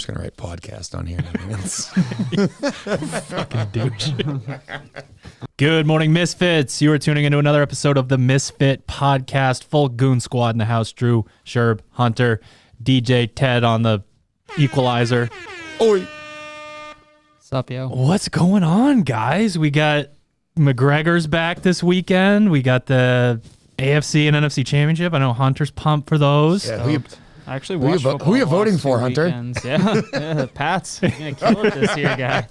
just going to write podcast on here. Fucking douche. Good morning, Misfits. You are tuning into another episode of the Misfit Podcast. Full goon squad in the house. Drew, Sherb, Hunter, DJ, Ted on the equalizer. Oi. What's up, yo? What's going on, guys? We got McGregor's back this weekend. We got the AFC and NFC Championship. I know Hunter's pumped for those. Yeah, I actually watched who are you voting for, Hunter? Yeah, Pat's gonna kill it this year, guy.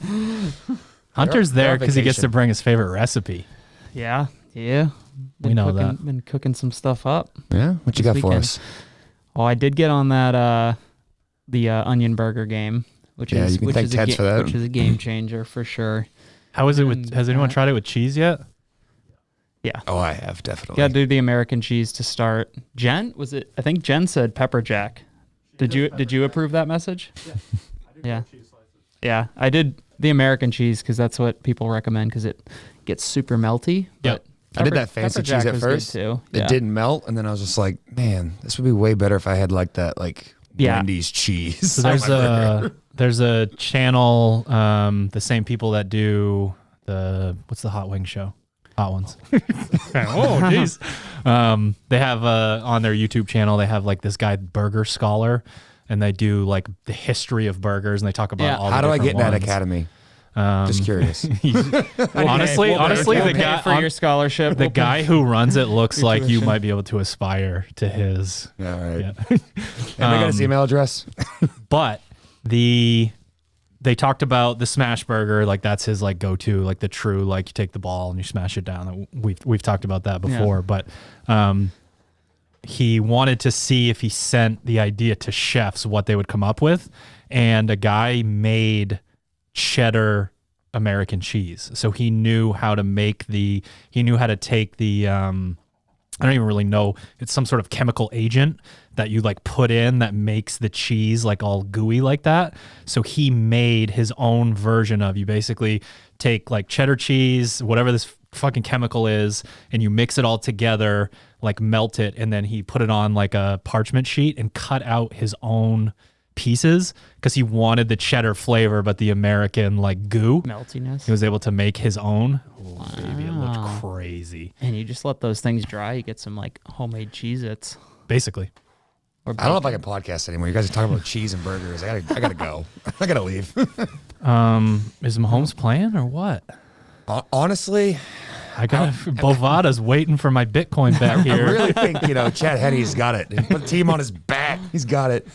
Hunter's there because he gets to bring his favorite recipe. Yeah. We know that. Been cooking some stuff up. Yeah? What you got for us? Oh, I did get on that the onion burger game, which is you can thank Ted for that. Which is a game changer for sure. How is it with? Has anyone tried it with cheese yet? Yeah. Oh, I have, definitely. Got to do the American cheese to start. Jen, was it? I think Jen said pepper jack. Did you approve that message? Yeah. Yeah, I did the American cheese because that's what people recommend because it gets super melty. Yep. I did that fancy cheese at first. Too. Yeah. It didn't melt, and then I was just like, man, this would be way better if I had like that Wendy's cheese. So there's a channel, the same people that do what's the hot wing show? Hot ones. Oh, jeez. They have on their YouTube channel, they have like this guy, Burger Scholar, and they do like the history of burgers, and they talk about all the different ones. How do I get in that academy? Just curious. Honestly, the guy for your scholarship. The guy who runs it looks like you might be able to aspire to his. All right. Yeah. And I got his email address. But they talked about the smash burger, like that's his like go-to, like the true, like you take the ball and you smash it down. We've talked about that before, but he wanted to see if he sent the idea to chefs what they would come up with, and a guy made cheddar American cheese. So he knew how to make he knew how to take the I don't even really know. It's some sort of chemical agent that you like put in that makes the cheese like all gooey like that. So he made his own version of, you basically take like cheddar cheese, whatever this fucking chemical is, and you mix it all together, like melt it, and then he put it on like a parchment sheet and cut out his own pieces because he wanted the cheddar flavor but the American like goo meltiness. He was able to make his own. Wow. Baby, it looked crazy. And you just let those things dry, you get some like homemade Cheez-Its. Basically. I don't know if I can podcast anymore. You guys are talking about cheese and burgers. I gotta go. I gotta leave. Is Mahomes playing or what? Honestly, I got Bovada's waiting for my Bitcoin back here. I really think Chad Henne's got it. He put the team on his back. He's got it.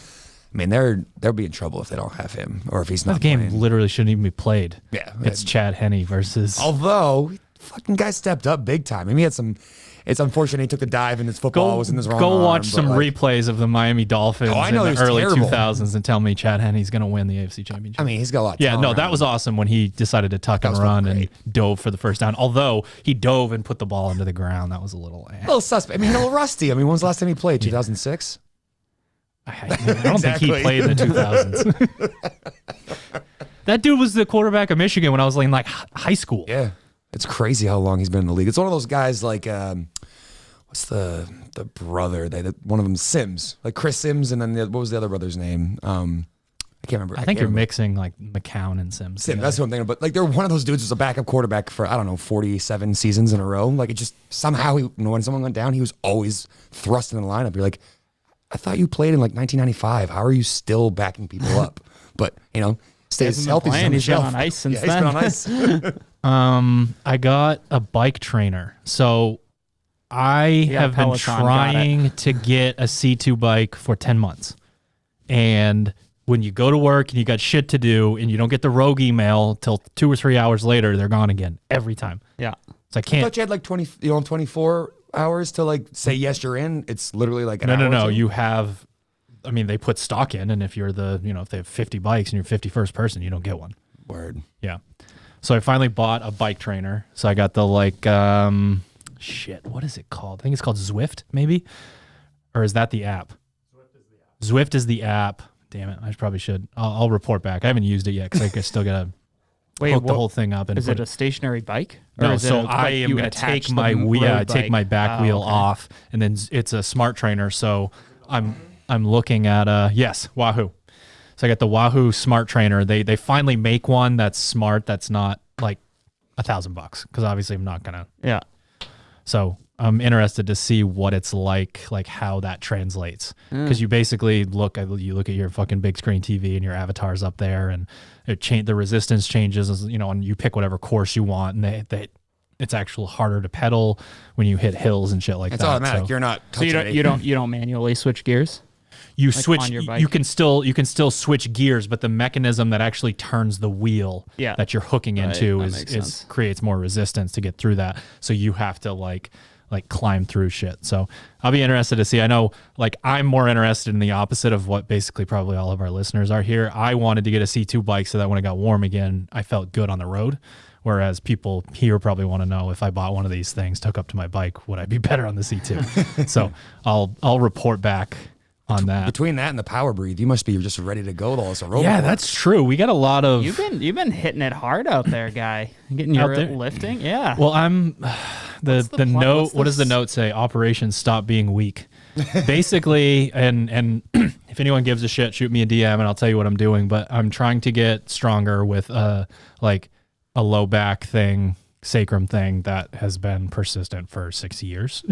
I mean, they'll be in trouble if they don't have him or if he's not. The game playing. literally shouldn't even be played. Yeah, it's Chad Henne versus. Although, fucking guy stepped up big time. I mean, he had some. It's unfortunate he took the dive and his football was in his wrong arm. Go watch some replays of the Miami Dolphins in the early terrible. 2000s and tell me Chad Henne's going to win the AFC Championship. I mean, he's got a lot. Yeah, no, that was awesome when he decided to tuck and run and dove for the first down. Although he dove and put the ball into the ground, that was a little suspect. I mean, a little rusty. I mean, when was the last time he played? 2006. I don't think he played in the 2000s. That dude was the quarterback of Michigan when I was in like high school. Yeah, it's crazy how long he's been in the league. It's one of those guys like what's the brother? One of them Sims, like Chris Sims, and then what was the other brother's name? I can't remember. I think you're mixing like McCown and Sims. Sims, that's what I'm thinking. But like they're one of those dudes who's a backup quarterback for 47 seasons in a row. Like it just somehow when someone went down, he was always thrust in the lineup. You're like, I thought you played in like 1995. How are you still backing people up? But stays healthy. He's been on ice since then. He's been on ice. I got a bike trainer. So I have been trying to get a C2 bike for 10 months. And when you go to work and you got shit to do and you don't get the rogue email till 2 or 3 hours later, they're gone again every time. Yeah. So I can't. I thought you had like 24 hours to like say yes, you're in. It's literally like an hour. No. You have, I mean, they put stock in, and if you're if they have 50 bikes and you're 51st person, you don't get one. Word. Yeah. So I finally bought a bike trainer. So I got the like, what is it called? I think it's called Zwift, maybe, or is that the app? Zwift is the app. Damn it, I probably should. I'll report back. I haven't used it yet because I still gotta hook the whole thing up. And is it a stationary bike? No, so I am going to take my back wheel off, and then it's a smart trainer. So I'm looking at Wahoo. So I got the Wahoo Smart Trainer. They finally make one that's smart, that's not like $1,000, because obviously I'm not gonna. Yeah. So I'm interested to see what it's like how that translates, because you basically look at your fucking big screen TV and your avatar's up there, and the resistance changes, you know, and you pick whatever course you want, and it's actually harder to pedal when you hit hills and shit like It's that. automatic. So You're not. So you don't manually switch gears. you like switch. on your bike? You can still switch gears, but the mechanism that actually turns the wheel that you're hooking into that makes sense. creates more resistance to get through that. So you have to like climb through shit. So I'll be interested to see. I know I'm more interested in the opposite of what basically probably all of our listeners are here. I wanted to get a C2 bike so that when it got warm again, I felt good on the road. Whereas people here probably want to know, if I bought one of these things, took up to my bike, would I be better on the C2? So I'll report back on that. Between that and the Power Breathe, you must be just ready to go. All this aerobic. Yeah, work. that's true. We got a lot of. You've been hitting it hard out there, guy. Getting your Out there? lifting. Yeah. Well, I'm the plan? note. What's What does the this? note say? Operation Stop Being Weak. Basically, and if anyone gives a shit, shoot me a DM and I'll tell you what I'm doing. But I'm trying to get stronger with a low back thing, sacrum thing that has been persistent for 6 years,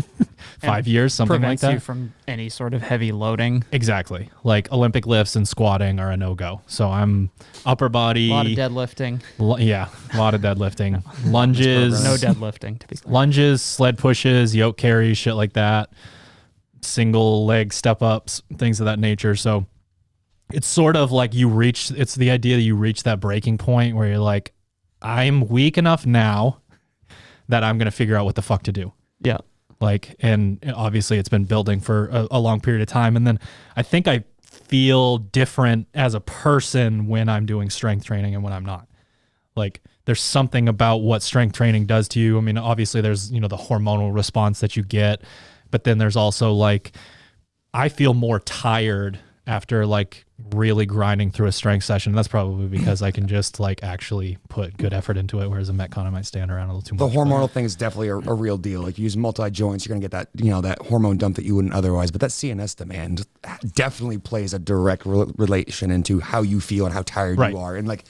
5 years, something like prevents that. you from any sort of heavy loading. Exactly. Like Olympic lifts and squatting are a no-go. So I'm upper body. A lot of deadlifting. Yeah, a lot of deadlifting. Lunges. No deadlifting, to be clear. Lunges, sled pushes, yoke carries, shit like that. Single leg step ups, things of that nature. So it's sort of like it's the idea that you reach that breaking point where you're like, I'm weak enough now that I'm going to figure out what the fuck to do. Yeah. And obviously it's been building for a long period of time. And then I think I feel different as a person when I'm doing strength training and when I'm not. There's something about what strength training does to you. I mean, obviously there's, the hormonal response that you get, but then there's also I feel more tired after really grinding through a strength session. That's probably because I can just actually put good effort into it, whereas a Metcon I might stand around a little too much. The hormonal thing is definitely a real deal. You use multi-joints, you're going to get that, that hormone dump that you wouldn't otherwise. But that CNS demand definitely plays a direct relation into how you feel and how tired you are. And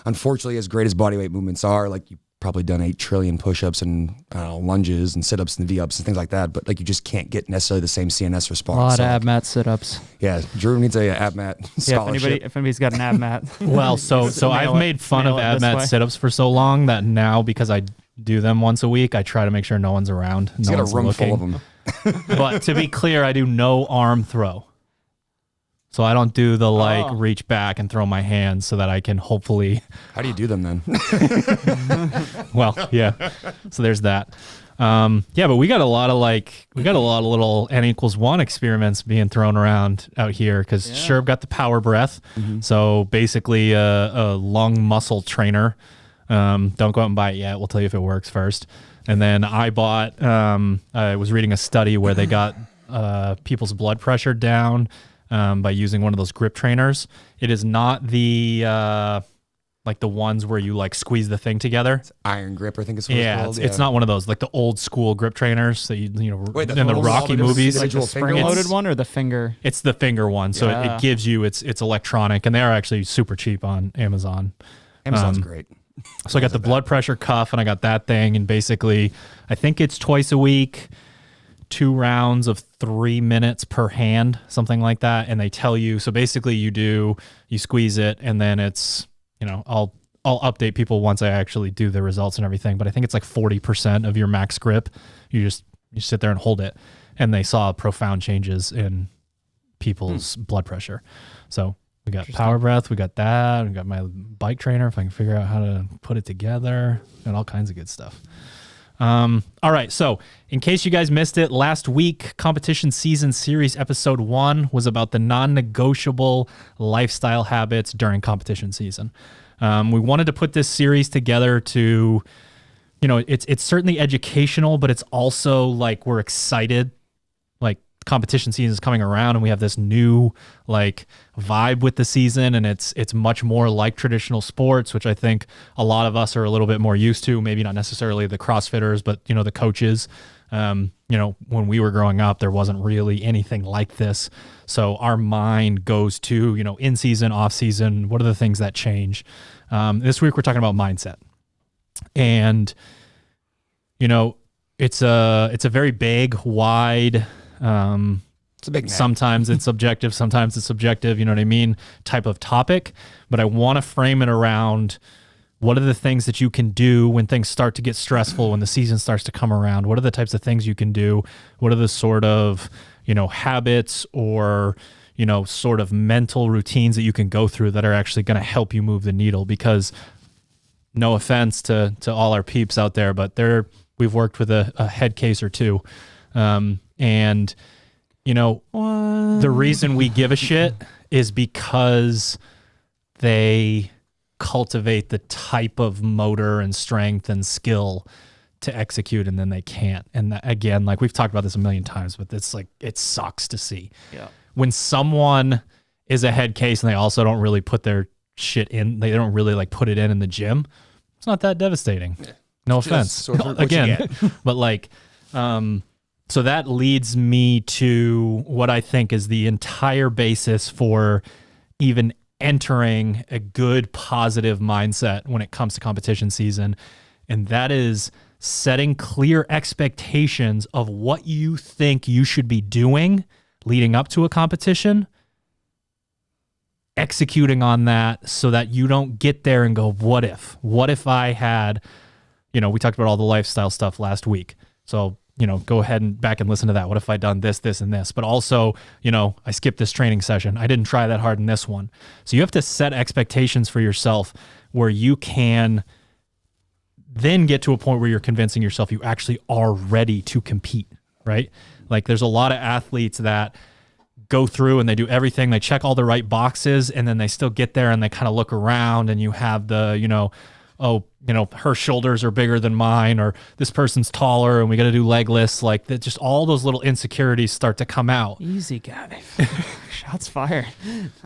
unfortunately, as great as bodyweight movements are, you've probably done 8 trillion push-ups and lunges and sit-ups and V-ups and things like that. But you just can't get necessarily the same CNS response. A lot of ab mat sit-ups. Yeah, Drew needs a ab mat scholarship. Yeah, if anybody's got an ab mat. Well, so I've made fun of ab mat sit-ups for so long that now, because I do them once a week, I try to make sure no one's around. He's got a room full of them. But to be clear, I do no arm throw. So I don't do the reach back and throw my hands so that I can hopefully. How do you do them then? Well, yeah. So there's that. But we got a lot of little N=1 experiments being thrown around out here because Sherb got the power breath. Mm-hmm. So basically a lung muscle trainer. Don't go out and buy it yet. We'll tell you if it works first. And then I bought, I was reading a study where they got people's blood pressure down by using one of those grip trainers. It is not the the ones where you squeeze the thing together. It's iron grip, I think it's what it's called. It's not one of those the old school grip trainers that in the Rocky the movies. individual Spring-loaded one or the finger? It's the finger one. So it gives you it's electronic, and they are actually super cheap on Amazon. Amazon's great. So I got the blood pressure cuff, and I got that thing, and basically I think it's twice a week. 2 rounds of 3 minutes per hand, something like that. And they tell you, so basically you squeeze it, and then it's, I'll update people once I actually do the results and everything. But I think it's 40% of your max grip. You sit there and hold it. And they saw profound changes in people's blood pressure. So we got power breath, we got that, we got my bike trainer, if I can figure out how to put it together, and all kinds of good stuff. All right. So in case you guys missed it, last week, Competition Season Series Episode 1 was about the non-negotiable lifestyle habits during competition season. We wanted to put this series together to, it's certainly educational, but it's also we're excited. Competition season is coming around, and we have this new vibe with the season, and it's much more like traditional sports, which I think a lot of us are a little bit more used to. Maybe not necessarily the CrossFitters, but the coaches. When we were growing up, there wasn't really anything like this. So our mind goes to, in season, off season, what are the things that change? This week we're talking about mindset. And, it's a very big, wide, It's a big net. sometimes it's subjective, sometimes it's subjective, you know what I mean, type of topic. But I want to frame it around what are the things that you can do when things start to get stressful, when the season starts to come around? What are the types of things you can do? What are the sort of, habits or, sort of mental routines that you can go through that are actually going to help you move the needle? Because no offense to all our peeps out there, but we've worked with a head case or two. The reason we give a shit is because they cultivate the type of motor and strength and skill to execute, and then they can't. And again, like we've talked about this a million times, but it's like, it sucks to see. Yeah. When someone is a head case and they also don't really put their shit in, they don't really like put it in the gym, it's not that devastating. Yeah. No offense. Sort of Again, but like, so that leads me to what I think is the entire basis for even entering a good positive mindset when it comes to competition season. And that is setting clear expectations of what you think you should be doing leading up to a competition, executing on that so that you don't get there and go, what if I had, we talked about all the lifestyle stuff last week. So, go ahead and back and listen to that. What if I done this, this, and this? But also, I skipped this training session. I didn't try that hard in this one. So you have to set expectations for yourself where you can then get to a point where you're convincing yourself you actually are ready to compete, right? Like there's a lot of athletes that go through and they do everything. They check all the right boxes and then they still get there and they kind of look around and you have the, her shoulders are bigger than mine, or this person's taller and we got to do leg lifts. Like that, just all those little insecurities start to come out. Easy guy. Shots fired.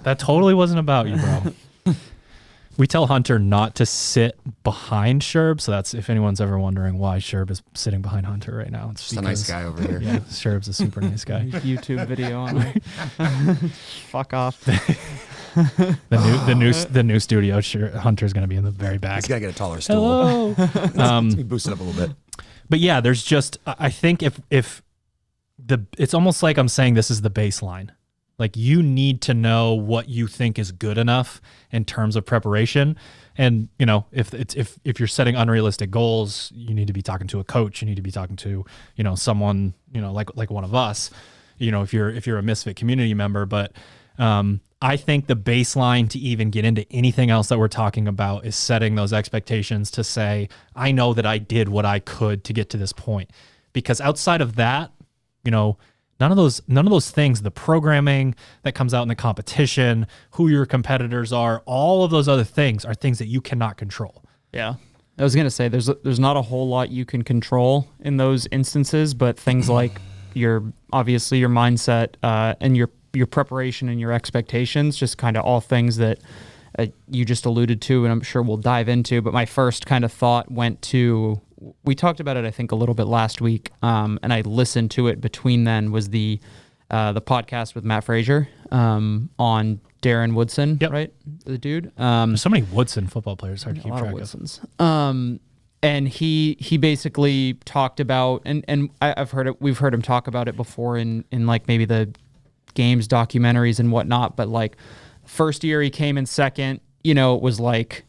That totally wasn't about you, bro. We tell Hunter not to sit behind Sherb. So that's, if anyone's ever wondering why Sherb is sitting behind Hunter right now. It's just a nice guy over here. Yeah, Sherb's a super nice guy. YouTube video on it. Fuck off. The new studio, Hunter's going to be in the very back. He's got to get a taller stool. Hello. Boost it up a little bit. But yeah, there's just, I think it's almost like I'm saying this is the baseline. Like you need to know what you think is good enough in terms of preparation. And, if you're setting unrealistic goals, you need to be talking to a coach. You need to be talking to, someone, like one of us, if you're a Misfit community member. But I think the baseline to even get into anything else that we're talking about is setting those expectations to say, I know that I did what I could to get to this point. Because outside of that, none of those things, the programming that comes out in the competition, who your competitors are, all of those other things are things that you cannot control. Yeah. I was going to say there's not a whole lot you can control in those instances, but things like your mindset and your preparation and your expectations, just kind of all things that you just alluded to, and I'm sure we'll dive into. But my first kind of thought went to, we talked about it, I think, a little bit last week, and I listened to it between then, was the podcast with Matt Frazier on Darren Woodson, yep. Right? The dude. There's so many Woodson football players, hard to keep track of. Woodsons. And he basically talked about, and we've heard him talk about it before in like maybe the games documentaries and whatnot, but like first year he came in second, it was like,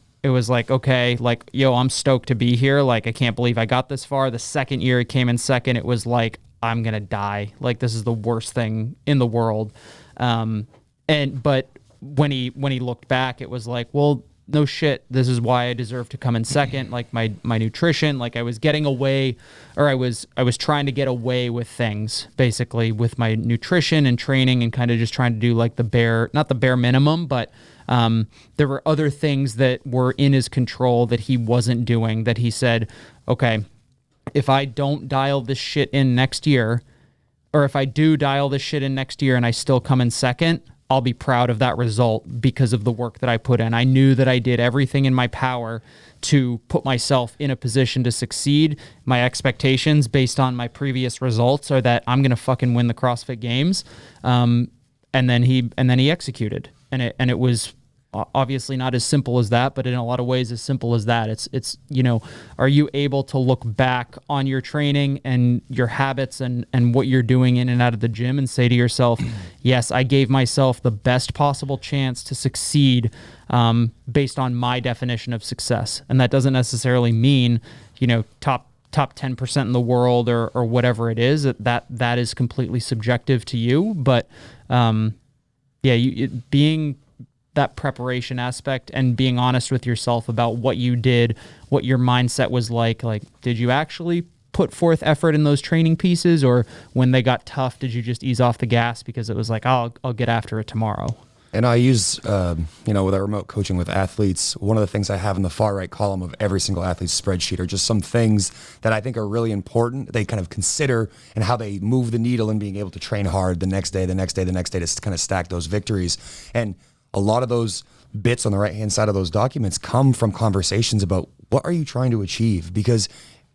okay, like, yo, I'm stoked to be here. Like, I can't believe I got this far. The second year he came in second, it was like, I'm going to die. Like, this is the worst thing in the world. But when he looked back, it was like, well, no shit, this is why I deserve to come in second. Like my nutrition, like I was getting away, or I was trying to get away with things, basically, with my nutrition and training, and kind of just trying to do like not the bare minimum, but there were other things that were in his control that he wasn't doing, that he said, okay, if I don't dial this shit in next year, or if I do dial this shit in next year and I still come in second, I'll be proud of that result because of the work that I put in. I knew that I did everything in my power to put myself in a position to succeed. My expectations based on my previous results are that I'm going to fucking win the CrossFit Games. And then he executed. And it was obviously not as simple as that, but in a lot of ways as simple as that. It's are you able to look back on your training and your habits and what you're doing in and out of the gym and say to yourself, yes, I gave myself the best possible chance to succeed based on my definition of success. And that doesn't necessarily mean, top 10% in the world or whatever it is. That is completely subjective to you. But being that preparation aspect and being honest with yourself about what you did, what your mindset was like did you actually put forth effort in those training pieces, or when they got tough, did you just ease off the gas because it was like, I'll get after it tomorrow? And I use, with our remote coaching with athletes, one of the things I have in the far right column of every single athlete's spreadsheet are just some things that I think are really important. They kind of consider and how they move the needle in being able to train hard the next day to kind of stack those victories. And a lot of those bits on the right-hand side of those documents come from conversations about what are you trying to achieve? Because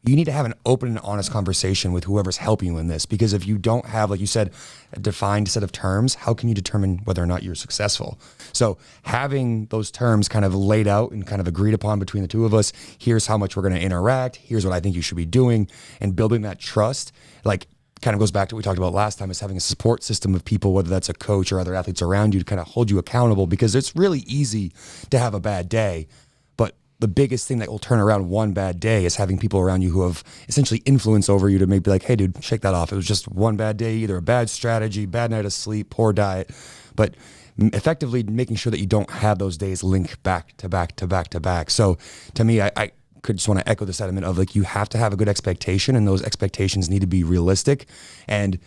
you need to have an open and honest conversation with whoever's helping you in this. Because if you don't have, like you said, a defined set of terms, how can you determine whether or not you're successful? So having those terms kind of laid out and kind of agreed upon between the two of us, here's how much we're going to interact, here's what I think you should be doing, and building that trust, kind of goes back to what we talked about last time, is having a support system of people, whether that's a coach or other athletes around you, to kind of hold you accountable, because it's really easy to have a bad day. But the biggest thing that will turn around one bad day is having people around you who have essentially influence over you to maybe be like, hey dude, shake that off. It was just one bad day, either a bad strategy, bad night of sleep, poor diet. But effectively making sure that you don't have those days link back to back to back to back. So to me, I could just want to echo the sentiment of you have to have a good expectation, and those expectations need to be realistic. And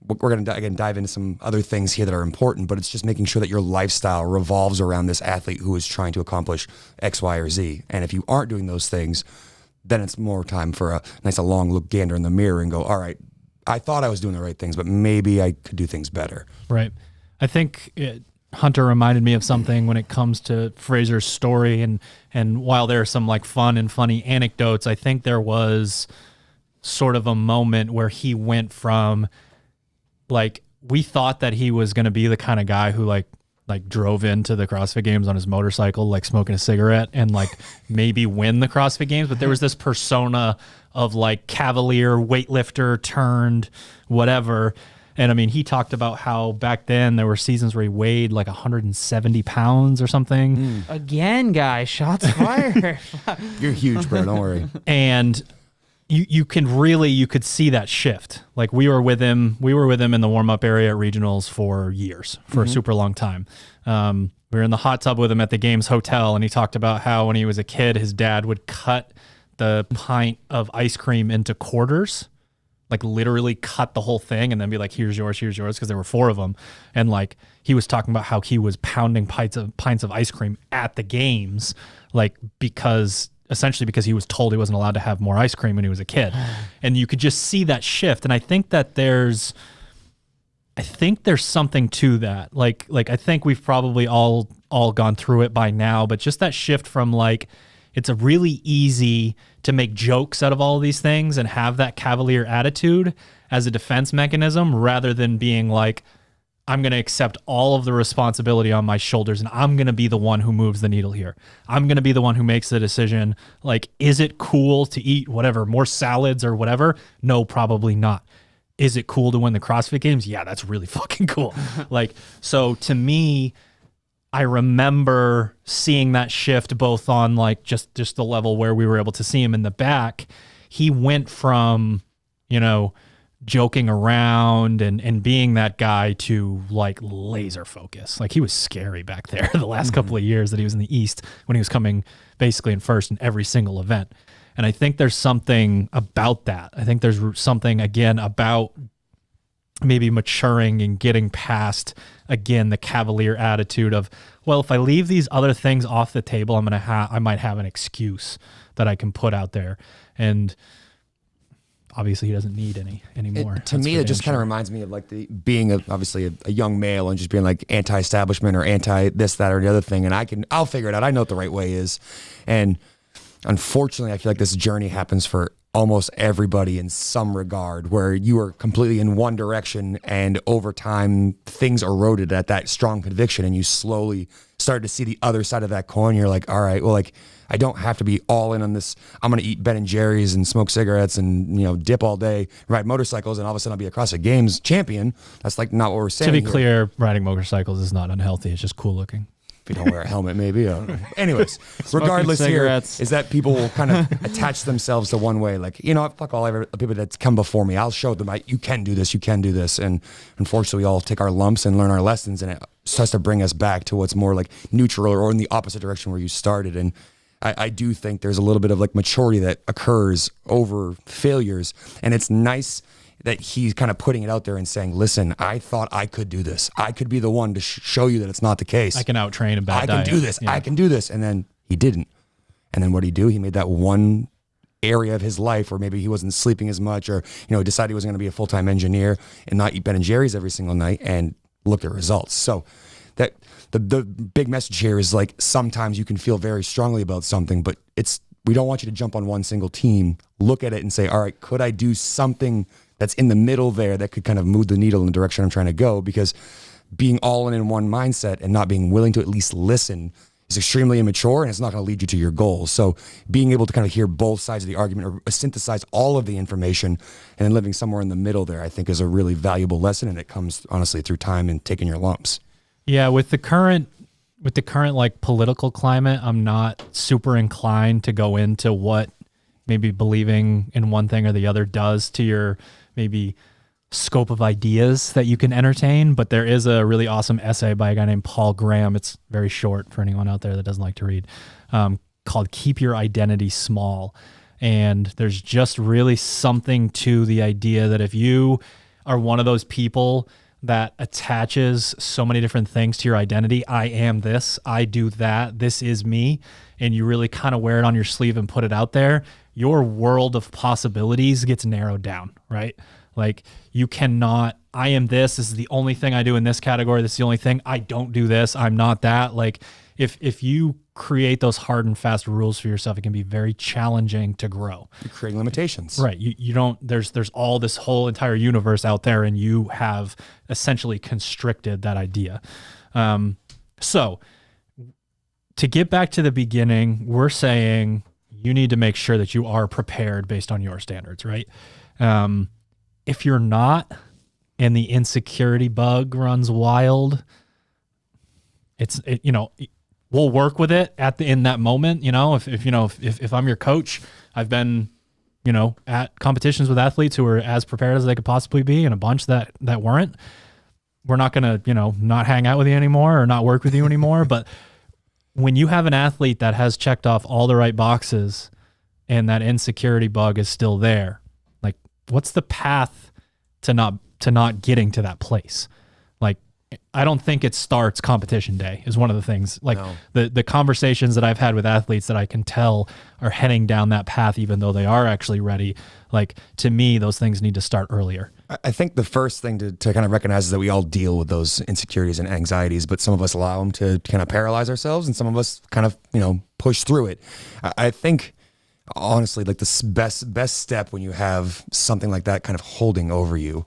we're going to dive into some other things here that are important, but it's just making sure that your lifestyle revolves around this athlete who is trying to accomplish X, Y, or Z. And if you aren't doing those things, then it's more time for a nice long look gander in the mirror and go, all right, I thought I was doing the right things, but maybe I could do things better. Right. I think Hunter reminded me of something when it comes to Fraser's story, and while there are some fun and funny anecdotes, I think there was sort of a moment where he went from we thought that he was going to be the kind of guy who drove into the CrossFit Games on his motorcycle, smoking a cigarette and maybe win the CrossFit Games, but there was this persona of cavalier weightlifter turned whatever. And I mean, he talked about how back then there were seasons where he weighed 170 pounds or something. Again, guys, shots fired. You're huge, bro. Don't worry. And you could see that shift. We were with him in the warm-up area at regionals for years, for a super long time. We were in the hot tub with him at the Games Hotel, and he talked about how when he was a kid, his dad would cut the pint of ice cream into quarters. Literally cut the whole thing and then be here's yours, because there were 4 of them. And he was talking about how he was pounding pints of ice cream at the games, because he was told he wasn't allowed to have more ice cream when he was a kid. And you could just see that shift. And I think that there's something to that. I think we've probably all gone through it by now, but just that shift from it's a really easy to make jokes out of all of these things and have that cavalier attitude as a defense mechanism, rather than being I'm going to accept all of the responsibility on my shoulders and I'm going to be the one who moves the needle here. I'm going to be the one who makes the decision. Is it cool to eat whatever, more salads or whatever? No, probably not. Is it cool to win the CrossFit Games? Yeah, that's really fucking cool. So to me, I remember seeing that shift both on just the level where we were able to see him in the back. He went from, joking around and being that guy to laser focus. He was scary back there the last couple of years that he was in the East, when he was coming basically in first in every single event. And I think there's something about that. I think there's something, again, about maybe maturing and getting past, again, the cavalier attitude of, well, if I leave these other things off the table, I might have an excuse that I can put out there. And obviously he doesn't need any anymore. To me, it just kind of reminds me of like being obviously a young male and just being like anti-establishment or anti this, that, or the other thing. And I'll figure it out. I know what the right way is. And unfortunately, I feel like this journey happens for almost everybody in some regard, where you are completely in one direction and over time things eroded at that strong conviction and you slowly started to see the other side of that coin. You're like, all right, well, like I don't have to be all in on this. I'm going to eat Ben and Jerry's and smoke cigarettes and, dip all day, ride motorcycles, and all of a sudden I'll be a CrossFit Games champion. That's like not what we're saying. To be clear, riding motorcycles is not unhealthy. It's just cool looking. If you don't wear a helmet, maybe. I don't know. Anyways, regardless here is that people will kind of attach themselves to one way. Like, fuck all the people that come before me. I'll show them, you can do this, you can do this. And unfortunately, we all take our lumps and learn our lessons, and it starts to bring us back to what's more like neutral or in the opposite direction where you started. And I do think there's a little bit of like maturity that occurs over failures. And it's nice that he's kind of putting it out there and saying, listen, I thought I could do this. I could be the one to show you that it's not the case. I can out-train a bad diet. I can do this. Yeah. I can do this. And then he didn't. And then what did he do? He made that one area of his life where maybe he wasn't sleeping as much or, decided he was going to be a full-time engineer and not eat Ben and Jerry's every single night and look at results. So that the big message here is like sometimes you can feel very strongly about something, but we don't want you to jump on one single team. Look at it and say, all right, could I do something that's in the middle there that could kind of move the needle in the direction I'm trying to go? Because being all in one mindset and not being willing to at least listen is extremely immature, and it's not going to lead you to your goals. So being able to kind of hear both sides of the argument or synthesize all of the information and then living somewhere in the middle there, I think is a really valuable lesson. And it comes honestly through time and taking your lumps. Yeah. With the current like political climate, I'm not super inclined to go into what maybe believing in one thing or the other does to your maybe scope of ideas that you can entertain. But there is a really awesome essay by a guy named Paul Graham. It's very short for anyone out there that doesn't like to read, called Keep Your Identity Small. And there's just really something to the idea that if you are one of those people that attaches so many different things to your identity, I am this, I do that, this is me, and you really kind of wear it on your sleeve and put it out there, your world of possibilities gets narrowed down, right? Like you cannot, I am this is the only thing I do in this category, this is the only thing, I don't do this, I'm not that. Like if you create those hard and fast rules for yourself, it can be very challenging to grow. You're creating limitations. Right. You don't, there's all this whole entire universe out there and you have essentially constricted that idea. So to get back to the beginning, we're saying you need to make sure that you are prepared based on your standards, right? If you're not and the insecurity bug runs wild, we'll work with it in that moment. If I'm your coach, I've been, at competitions with athletes who are as prepared as they could possibly be and a bunch that weren't. We're not going to, not hang out with you anymore or not work with you anymore. But when you have an athlete that has checked off all the right boxes and that insecurity bug is still there, like what's the path to not getting to that place? Like, I don't think it starts competition day is one of the things. Like no. the conversations that I've had with athletes that I can tell are heading down that path, even though they are actually ready. Like to me, those things need to start earlier. I think the first thing to kind of recognize is that we all deal with those insecurities and anxieties, but some of us allow them to kind of paralyze ourselves and some of us kind of, push through it. I think honestly, like the best step when you have something like that kind of holding over you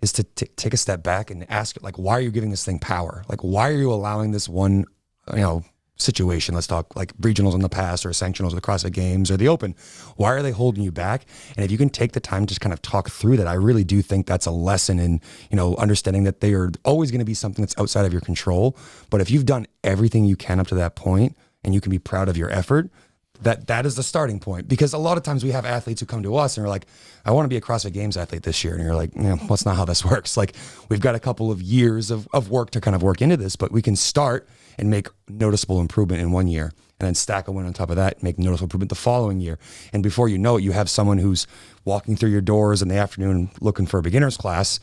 is to take a step back and ask, like, why are you giving this thing power? Like, why are you allowing this one, situation? Let's talk like regionals in the past or sanctionals of the CrossFit Games or the Open. Why are they holding you back? And if you can take the time to just kind of talk through that, I really do think that's a lesson in, understanding that they are always going to be something that's outside of your control. But if you've done everything you can up to that point and you can be proud of your effort, that is the starting point. Because a lot of times we have athletes who come to us and are like, I want to be a CrossFit Games athlete this year. And you're like, that's not how this works. Like we've got a couple of years of work to kind of work into this, but we can start and make noticeable improvement in 1 year and then stack a win on top of that, make noticeable improvement the following year. And before you know it, you have someone who's walking through your doors in the afternoon looking for a beginner's class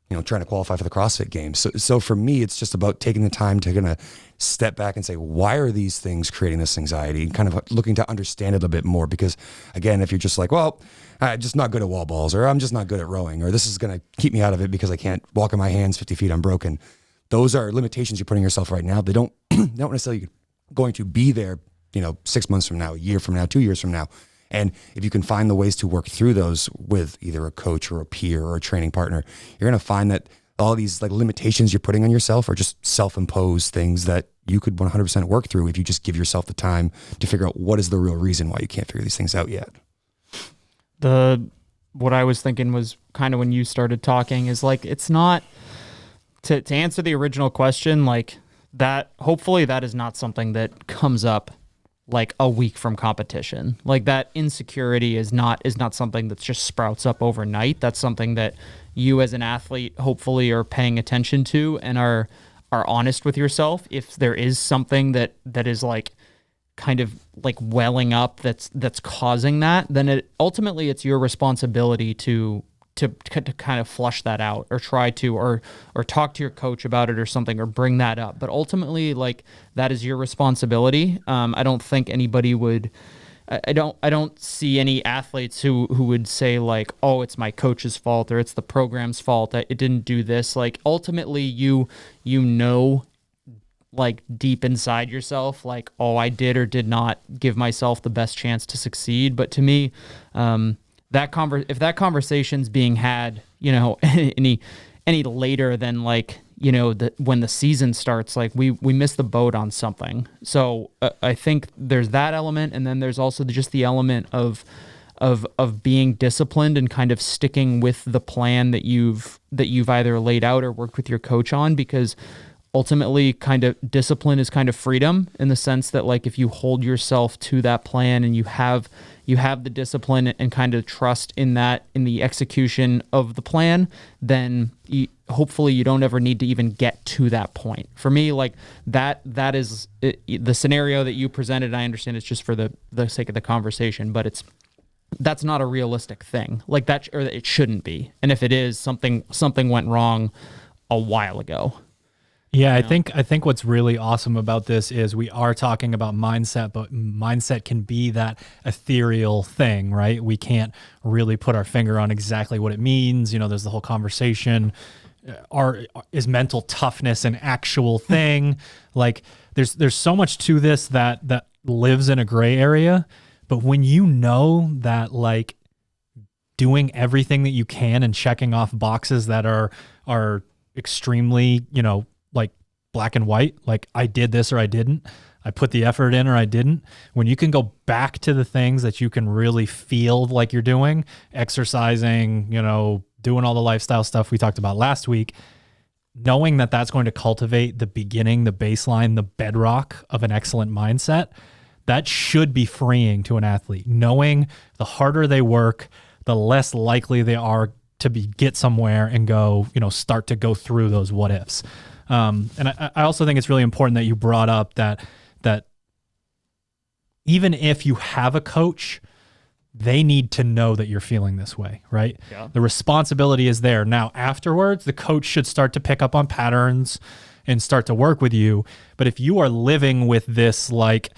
trying to qualify for the CrossFit Games. So for me, it's just about taking the time to kind of step back and say, why are these things creating this anxiety, and kind of looking to understand it a bit more. Because again, if you're just like, well, I'm just not good at wall balls, or I'm just not good at rowing, or this is going to keep me out of it because I can't walk on my hands 50 feet, I'm broken. Those are limitations you're putting yourself right now. They don't necessarily going to be there, 6 months from now, a year from now, 2 years from now. And if you can find the ways to work through those with either a coach or a peer or a training partner, you're going to find that all these like limitations you're putting on yourself are just self-imposed things that you could 100% work through if you just give yourself the time to figure out what is the real reason why you can't figure these things out yet. What I was thinking was kind of when you started talking is like, it's not to answer the original question, like that, hopefully that is not something that comes up like a week from competition. Like that insecurity is not something that just sprouts up overnight. That's something that you as an athlete hopefully are paying attention to and are honest with yourself. If there is something that is like kind of like welling up that's causing that, then ultimately it's your responsibility to kind of flush that out, or try to, or talk to your coach about it or something, or bring that up. But ultimately, like, that is your responsibility. I don't think anybody would, I don't see any athletes who would say like, oh, it's my coach's fault, or it's the program's fault that it didn't do this. Like, ultimately you know, like deep inside yourself, like, oh, I did or did not give myself the best chance to succeed. But to me, if that conversation's being had, any later than like, when the season starts, like we miss the boat on something. So I think there's that element. And then there's also just the element of being disciplined and kind of sticking with the plan that you've either laid out or worked with your coach on, because ultimately kind of discipline is kind of freedom, in the sense that like, if you hold yourself to that plan and you have the discipline and kind of trust in the execution of the plan, then hopefully you don't ever need to even get to that point. For me, like that is the scenario that you presented. I understand it's just for the sake of the conversation, but that's not a realistic thing, like that, or it shouldn't be. And if it is, something went wrong a while ago. Yeah, I think what's really awesome about this is we are talking about mindset, but mindset can be that ethereal thing, right? We can't really put our finger on exactly what it means. There's the whole conversation. Is mental toughness an actual thing? Like there's so much to this that lives in a gray area. But when you know that, like, doing everything that you can and checking off boxes that are extremely, like black and white, like I did this or I didn't, I put the effort in or I didn't. When you can go back to the things that you can really feel like you're doing, exercising, doing all the lifestyle stuff we talked about last week, knowing that that's going to cultivate the beginning, the baseline, the bedrock of an excellent mindset, that should be freeing to an athlete. Knowing the harder they work, the less likely they are to get somewhere and go, start to go through those what ifs. And I also think it's really important that you brought up that even if you have a coach, they need to know that you're feeling this way, right? Yeah. The responsibility is there. Now, afterwards, the coach should start to pick up on patterns and start to work with you. But if you are living with this like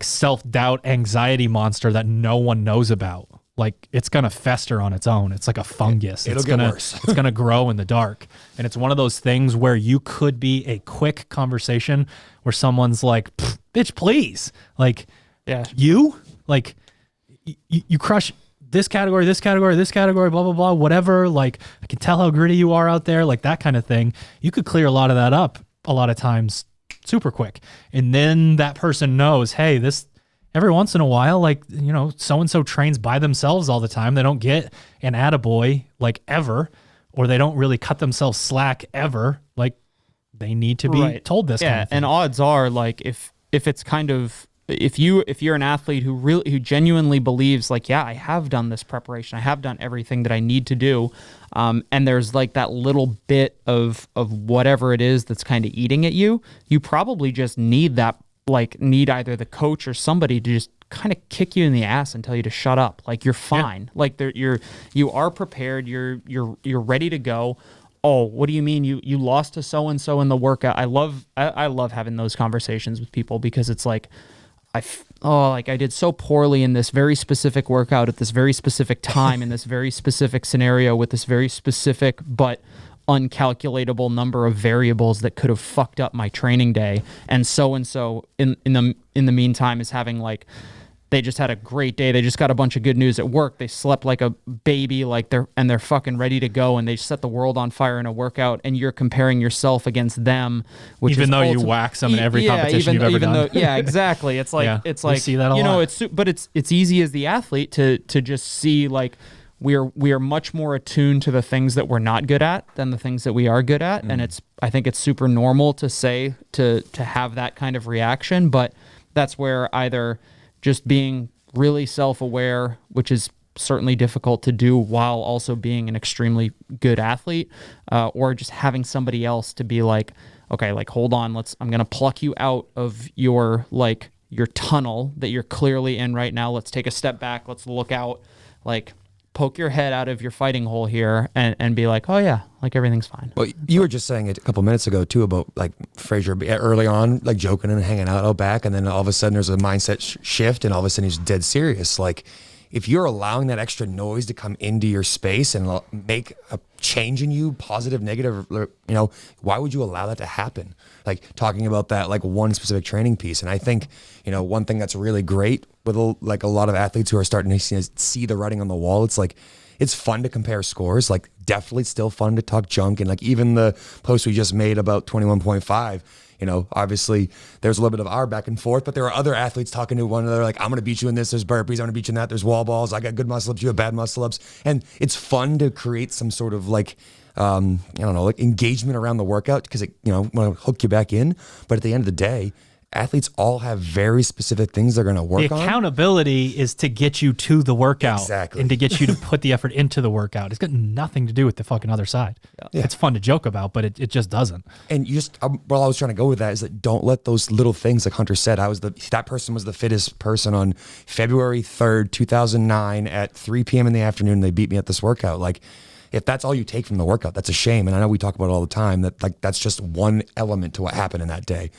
self-doubt, anxiety monster that no one knows about, like, it's going to fester on its own. It's like a fungus. It'll get worse. It's going to grow in the dark. And it's one of those things where you could be a quick conversation where someone's like, bitch, please. Like, yeah, you crush this category, blah, blah, blah, whatever. Like, I can tell how gritty you are out there, like that kind of thing. You could clear a lot of that up a lot of times super quick. And then that person knows, hey, this, every once in a while, like, so-and-so trains by themselves all the time. They don't get an attaboy like ever, or they don't really cut themselves slack ever. Like, they need to be told this kind of thing. And odds are, like, if it's kind of, if you're an athlete who genuinely believes, like, yeah, I have done this preparation, I have done everything that I need to do, and there's like that little bit of whatever it is that's kind of eating at you, you probably just need either the coach or somebody to just kind of kick you in the ass and tell you to shut up. Like, you're fine. Yeah. Like, you are prepared. You're ready to go. oh, what do you mean you lost to so and so in the workout? I love having those conversations with people, because it's like I did so poorly in this very specific workout at this very specific time in this very specific scenario with this very specific but uncalculatable number of variables that could have fucked up my training day. And so in the meantime is having like, they just had a great day. They just got a bunch of good news at work. They slept like a baby, like they're fucking ready to go, and they set the world on fire in a workout. And you're comparing yourself against them, which even though you wax them in every competition you've ever done. Yeah, exactly. It's like it's like, see that a lot. But it's easy as the athlete to just see like we are much more attuned to the things that we're not good at than the things that we are good at, and I think it's super normal to say to have that kind of reaction. But that's where either just being really self-aware, which is certainly difficult to do while also being an extremely good athlete, or just having somebody else to be like, okay, like, hold on, I'm going to pluck you out of your tunnel that you're clearly in right now. Let's take a step back. Let's look out, like, poke your head out of your fighting hole here and be like, oh yeah, like everything's fine. Well, you were just saying it a couple minutes ago too about like Fraser early on, like joking and hanging out back, and then all of a sudden there's a mindset shift, and all of a sudden he's dead serious. Like, if you're allowing that extra noise to come into your space and make a change in you, positive, negative, why would you allow that to happen? Like, talking about that, like, one specific training piece. And I think, one thing that's really great with a lot of athletes who are starting to see the writing on the wall, it's like, it's fun to compare scores, like definitely still fun to talk junk. And like, even the post we just made about 21.5, obviously there's a little bit of our back and forth, but there are other athletes talking to one another, like, I'm going to beat you in this, there's burpees, I'm going to beat you in that, there's wall balls, I got good muscle ups, you have bad muscle ups. And it's fun to create some sort of like, like engagement around the workout, because it, want to hook you back in. But at the end of the day, athletes all have very specific things they're going to work on. The accountability is to get you to the workout. Exactly. And to get you to put the effort into the workout. It's got nothing to do with the fucking other side. Yeah. It's fun to joke about, but it just doesn't. And you just, well, I was trying to go with that is that don't let those little things, like Hunter said, that person was the fittest person on February 3rd, 2009 at 3 p.m. in the afternoon. They beat me at this workout. Like, if that's all you take from the workout, that's a shame. And I know we talk about it all the time, that like, that's just one element to what happened in that day.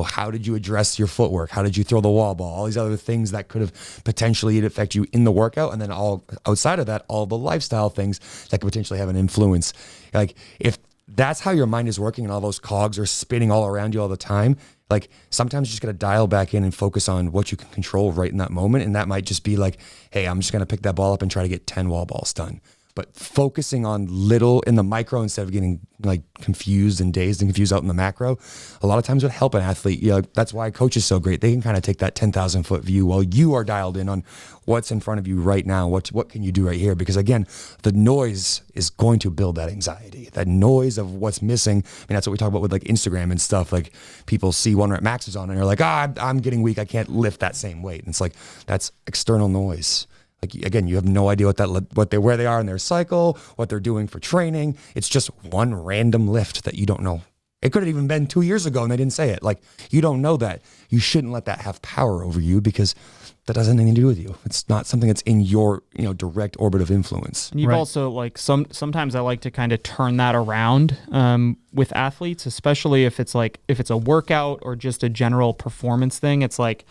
How did you address your footwork? How did you throw the wall ball? All these other things that could have potentially affect you in the workout. And then all outside of that, all the lifestyle things that could potentially have an influence. Like, if that's how your mind is working and all those cogs are spinning all around you all the time, like, sometimes you just got to dial back in and focus on what you can control right in that moment. And that might just be like, hey, I'm just going to pick that ball up and try to get 10 wall balls done. But focusing on little in the micro instead of getting like confused and dazed and confused out in the macro, a lot of times would help an athlete. That's why a coach is so great. They can kind of take that 10,000 foot view while you are dialed in on what's in front of you right now. What can you do right here? Because again, the noise is going to build that anxiety, that noise of what's missing. I mean, that's what we talk about with like Instagram and stuff. Like, people see 1 rep maxes on and they're like, I'm getting weak. I can't lift that same weight. And it's like, that's external noise. Like, again, you have no idea where they are in their cycle, what they're doing for training. It's just one random lift that you don't know. It could have even been 2 years ago and they didn't say it. Like, you don't know that. You shouldn't let that have power over you, because that doesn't have anything to do with you. It's not something that's in your direct orbit of influence. And you've also like sometimes I like to kind of turn that around with athletes, especially if it's a workout or just a general performance thing. It's like,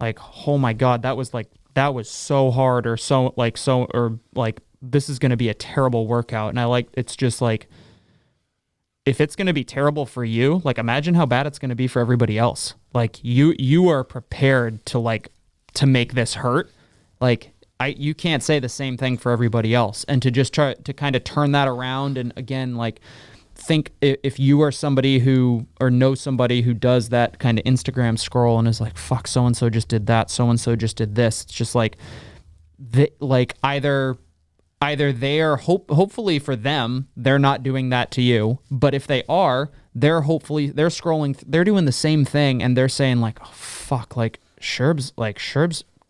oh my God, that was so hard, or this is going to be a terrible workout. And it's just like, if it's going to be terrible for you, like, imagine how bad it's going to be for everybody else. Like, you are prepared to make this hurt. Like, you can't say the same thing for everybody else. And to just try to kind of turn that around. And again, like, think if you are somebody who, or know somebody who does that kind of Instagram scroll and is like, fuck, so-and-so just did that, so-and-so just did this. It's just like, either they are, hopefully for them, they're not doing that to you. But if they are, they're scrolling, they're doing the same thing, and they're saying like, oh, fuck, like Sherb's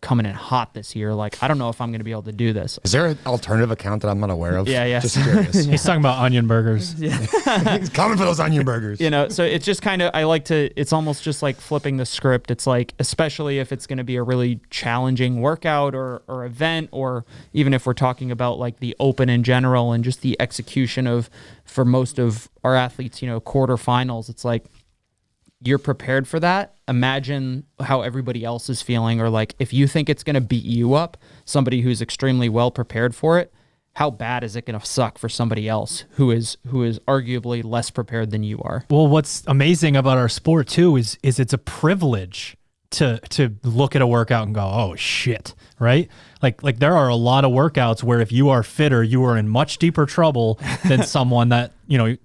coming in hot this year. Like, I don't know if I'm going to be able to do this. Is there an alternative account that I'm not aware of? Yeah. Just curious. He's talking about onion burgers. He's coming for those onion burgers. So it's just kind of, it's almost just like flipping the script. It's like, especially if it's going to be a really challenging workout or event, or even if we're talking about like the open in general and just the execution of, for most of our athletes, quarterfinals, it's like, you're prepared for that. Imagine how everybody else is feeling, or like if you think it's going to beat you up, somebody who's extremely well prepared for it, how bad is it going to suck for somebody else who is arguably less prepared than you are? Well, what's amazing about our sport too is it's a privilege to look at a workout and go, oh shit, right? Like there are a lot of workouts where if you are fitter, you are in much deeper trouble than someone that,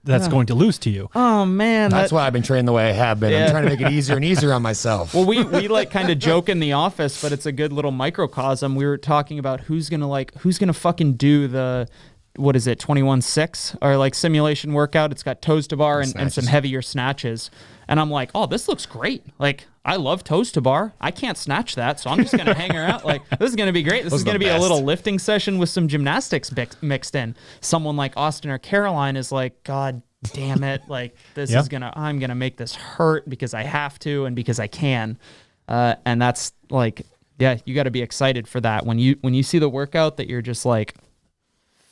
that's going to lose to you. Oh man. That's why I've been training the way I have been. Yeah. I'm trying to make it easier and easier on myself. Well, we like kind of joke in the office, but it's a good little microcosm. We were talking about who's going to fucking do the, what is it, 21-6 or like simulation workout. It's got toes to bar and some heavier snatches. And I'm like, oh, this looks great. Like, I love toes to bar. I can't snatch that, so I'm just going to hang around. Like, this is going to be great. This is going to be a little lifting session with some gymnastics mixed in. Someone like Austin or Caroline is like, God damn it. Like, I'm going to make this hurt because I have to and because I can. And that's like, yeah, you got to be excited for that. When you see the workout that you're just like,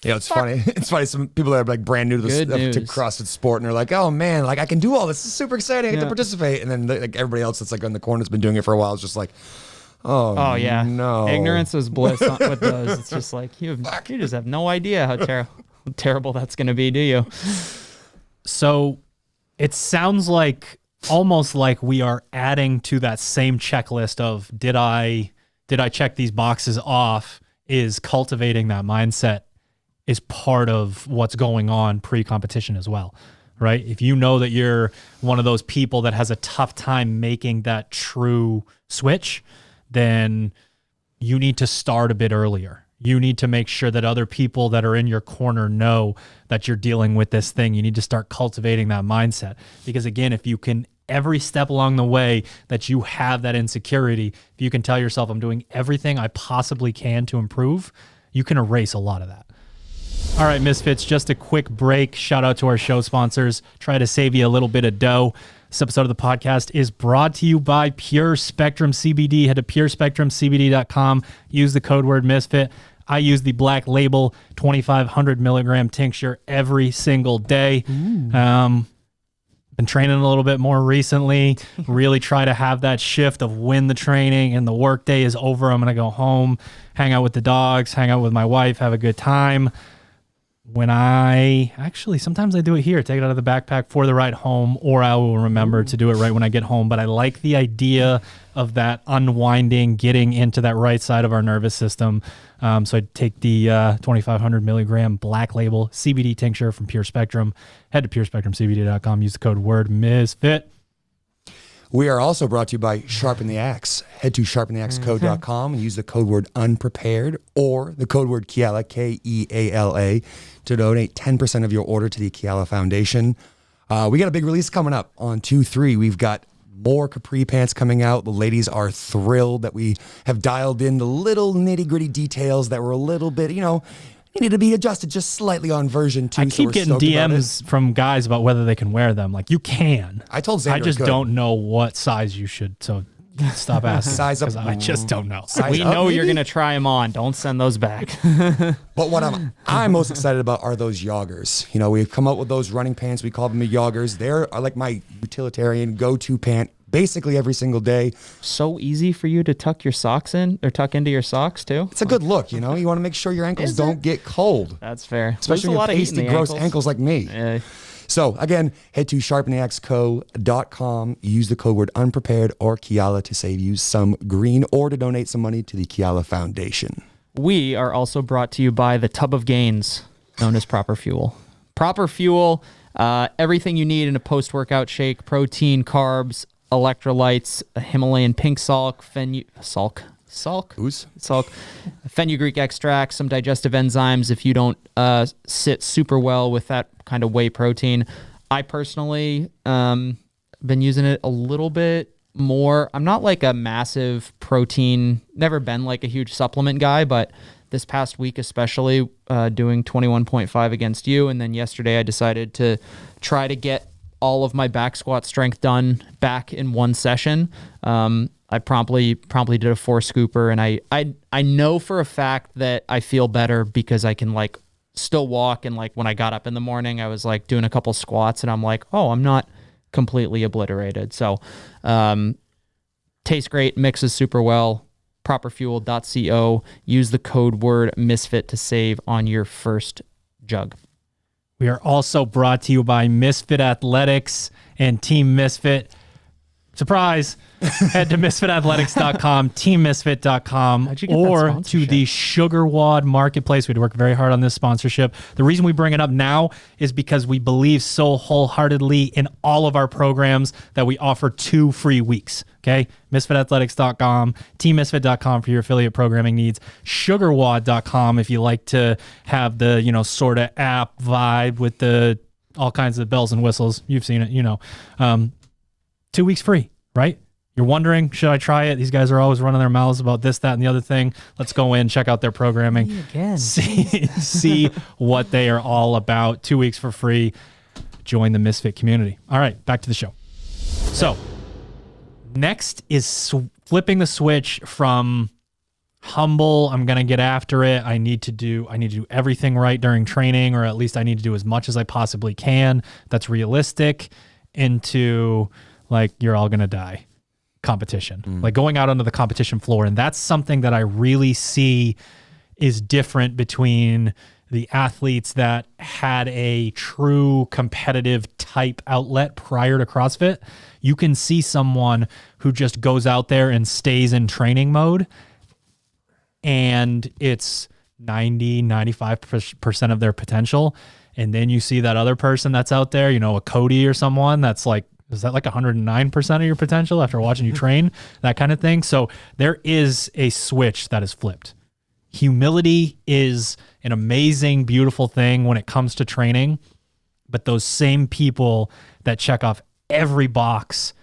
yeah, it's funny. It's funny. Some people that are like brand new to to CrossFit sport, and they're like, "Oh man, like I can do all this. It's super exciting. I get to participate." And then like everybody else that's like in the corner that's been doing it for a while is just like, "Oh yeah, no, ignorance is bliss with those." It's just like you just have no idea how terrible that's going to be, do you? So it sounds like almost like we are adding to that same checklist of did I check these boxes off? Is cultivating that mindset is part of what's going on pre-competition as well, right? If you know that you're one of those people that has a tough time making that true switch, then you need to start a bit earlier. You need to make sure that other people that are in your corner know that you're dealing with this thing. You need to start cultivating that mindset. Because again, if you can, every step along the way that you have that insecurity, if you can tell yourself, I'm doing everything I possibly can to improve, you can erase a lot of that. All right, Misfits, just a quick break. Shout out to our show sponsors. Try to save you a little bit of dough. This episode of the podcast is brought to you by Pure Spectrum CBD. Head to purespectrumcbd.com. Use the code word Misfit. I use the Black Label 2,500 milligram tincture every single day. Been training a little bit more recently. Really try to have that shift of when the training and the work day is over, I'm going to go home, hang out with the dogs, hang out with my wife, have a good time. Sometimes I do it here, take it out of the backpack for the ride home, or I will remember to do it right when I get home. But I like the idea of that unwinding, getting into that right side of our nervous system. So I take the 2,500 milligram Black Label CBD tincture from Pure Spectrum. Head to purespectrumcbd.com. Use the code word Misfit. We are also brought to you by Sharpen the Axe. Head to sharpentheaxecode.com and use the code word unprepared or the code word Keala, Keala, to donate 10% of your order to the Keala Foundation. We got a big release coming up on 2/3. We've got more capri pants coming out. The ladies are thrilled that we have dialed in the little nitty gritty details that were a little bit, needed to be adjusted just slightly on version 2. I keep getting DMs from guys about whether they can wear them. Like, you can. I told Xander I just don't know what size you should. So stop asking. Size up. I just don't know. We know you're going to try them on. Don't send those back. But what I'm most excited about are those joggers. We've come up with those running pants. We call them the joggers. They're like my utilitarian go-to pant basically every single day. So easy for you to tuck your socks in or tuck into your socks too. It's a good look, you want to make sure your ankles don't get cold. That's fair. Especially when you have pasty, gross ankles like me. Yeah. So again, head to sharpentheaxeco.com. Use the code word unprepared or Keala to save you some green or to donate some money to the Keala Foundation. We are also brought to you by the Tub of Gains, known as Proper Fuel. Proper Fuel, everything you need in a post-workout shake: protein, carbs, electrolytes, a Himalayan pink salt, fenugreek extract, some digestive enzymes if you don't sit super well with that kind of whey protein. I personally been using it a little bit I'm not like a massive protein, never been like a huge supplement guy, but this past week, especially doing 21.5 against you. And then yesterday I decided to try to get all of my back squat strength done back in one session. I promptly did a 4 scooper, and I know for a fact that I feel better because I can like still walk. And like when I got up in the morning, I was like doing a couple squats and I'm like, oh, I'm not completely obliterated. So tastes great, mixes super well. Properfuel.co. Use the code word Misfit to save on your first jug. We are also brought to you by Misfit Athletics and Team Misfit. Surprise! Head to misfitathletics.com, teammisfit.com, How'd you get that or to sponsorship? the SugarWOD marketplace. We'd work very hard on this sponsorship. The reason we bring it up now is because we believe so wholeheartedly in all of our programs that we offer 2 free weeks. Okay, misfitathletics.com, teammisfit.com for your affiliate programming needs, sugarwod.com if you like to have the, you know, sort of app vibe with the all kinds of bells and whistles. You've seen it, you know. 2 weeks free, right? You're wondering, should I try it? These guys are always running their mouths about this, that, and the other thing. Let's go in, check out their programming, see what they are all about. 2 weeks for free. Join the Misfit community. All right, back to the show. So next is flipping the switch from humble, I'm going to get after it, I need to do everything right during training, or at least I need to do as much as I possibly can that's realistic, into like, you're all going to die competition, like going out onto the competition floor. And that's something that I really see is different between the athletes that had a true competitive type outlet prior to CrossFit. You can see someone who just goes out there and stays in training mode, and it's 95% of their potential. And then you see that other person that's out there, you know, a Cody or someone that's like, is that like 109% of your potential after watching you train? That kind of thing. So there is a switch that is flipped. Humility is an amazing, beautiful thing when it comes to training, but those same people that check off every box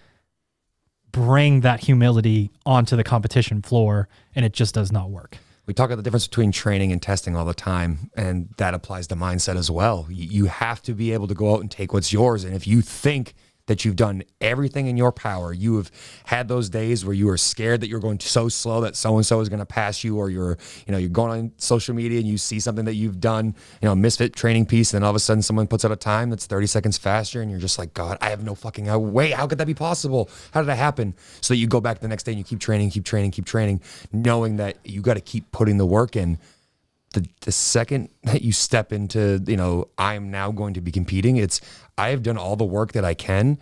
bring that humility onto the competition floor, and it just does not work. We talk about the difference between training and testing all the time, and that applies to mindset as well. You have to be able to go out and take what's yours. And if you think that you've done everything in your power, you have had those days where you were scared that you're going so slow that so-and-so is going to pass you, or you're going on social media and you see something that you've done, a Misfit training piece, and then all of a sudden someone puts out a time that's 30 seconds faster, and you're just like, God, I have no fucking way. How could that be possible? How did that happen? So that you go back the next day and you keep training, knowing that you got to keep putting the work in. The second that you step into, I'm now going to be competing, I have done all the work that I can.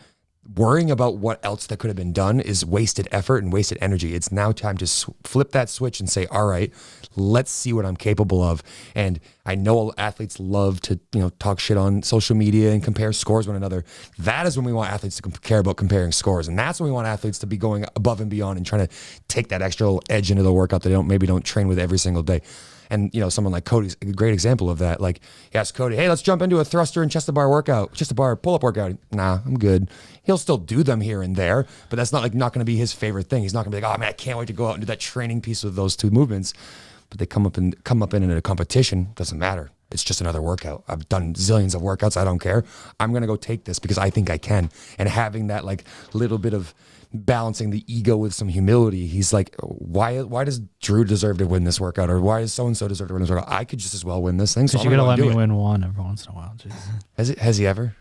Worrying about what else that could have been done is wasted effort and wasted energy. It's now time to flip that switch and say, all right, let's see what I'm capable of. And I know athletes love to, talk shit on social media and compare scores with one another. That is when we want athletes to care about comparing scores. And that's when we want athletes to be going above and beyond and trying to take that extra little edge into the workout that they maybe don't train with every single day. And, someone like Cody's a great example of that. Like, you ask Cody, hey, let's jump into a thruster and chest to bar pull-up workout. Nah, I'm good. He'll still do them here and there, but that's not going to be his favorite thing. He's not going to be like, oh man, I can't wait to go out and do that training piece with those two movements. But they come up in a competition, doesn't matter. It's just another workout. I've done zillions of workouts. I don't care. I'm going to go take this because I think I can. And having that little bit of balancing the ego with some humility. He's like, why does Drew deserve to win this workout? Or why does so-and-so deserve to win this workout? I could just as well win this thing. So you got to let me win one every once in a while. Jeez. Has he ever?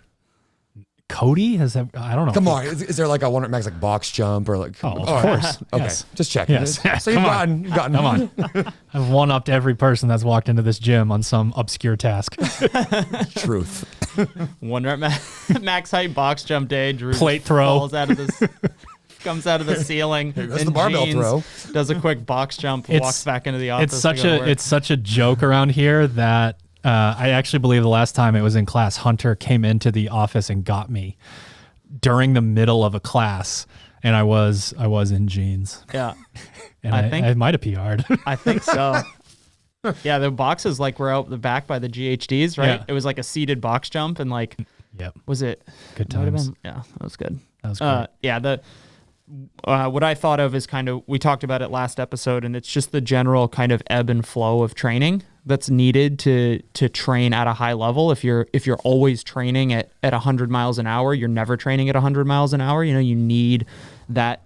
Cody has I don't know. Come on, is there like a 100 max box jump or like? Oh, of course. Okay, yes. just checking. Yes. So you've gotten. Come on. I've one-upped every person that's walked into this gym on some obscure task. Truth. 1 rep max height box jump day. Drew plate throw falls out of this. Comes out of the ceiling. Here goes the barbell jeans, throw. Does a quick box jump. Walks back into the office. It's such a joke around here that I actually believe the last time it was in class, Hunter came into the office and got me during the middle of a class, and I was in jeans. Yeah, and I think I might have PR'd. I think so. Yeah, the boxes were out the back by the GHDs, right? Yeah. It was like a seated box jump, and yep. was it Good times? Yeah, that was good. That was great. Yeah, what I thought of is kind of, we talked about it last episode, and it's just the general kind of ebb and flow of training that's needed to train at a high level. If you're always training at 100 miles an hour, you're never training at 100 miles an hour. You need that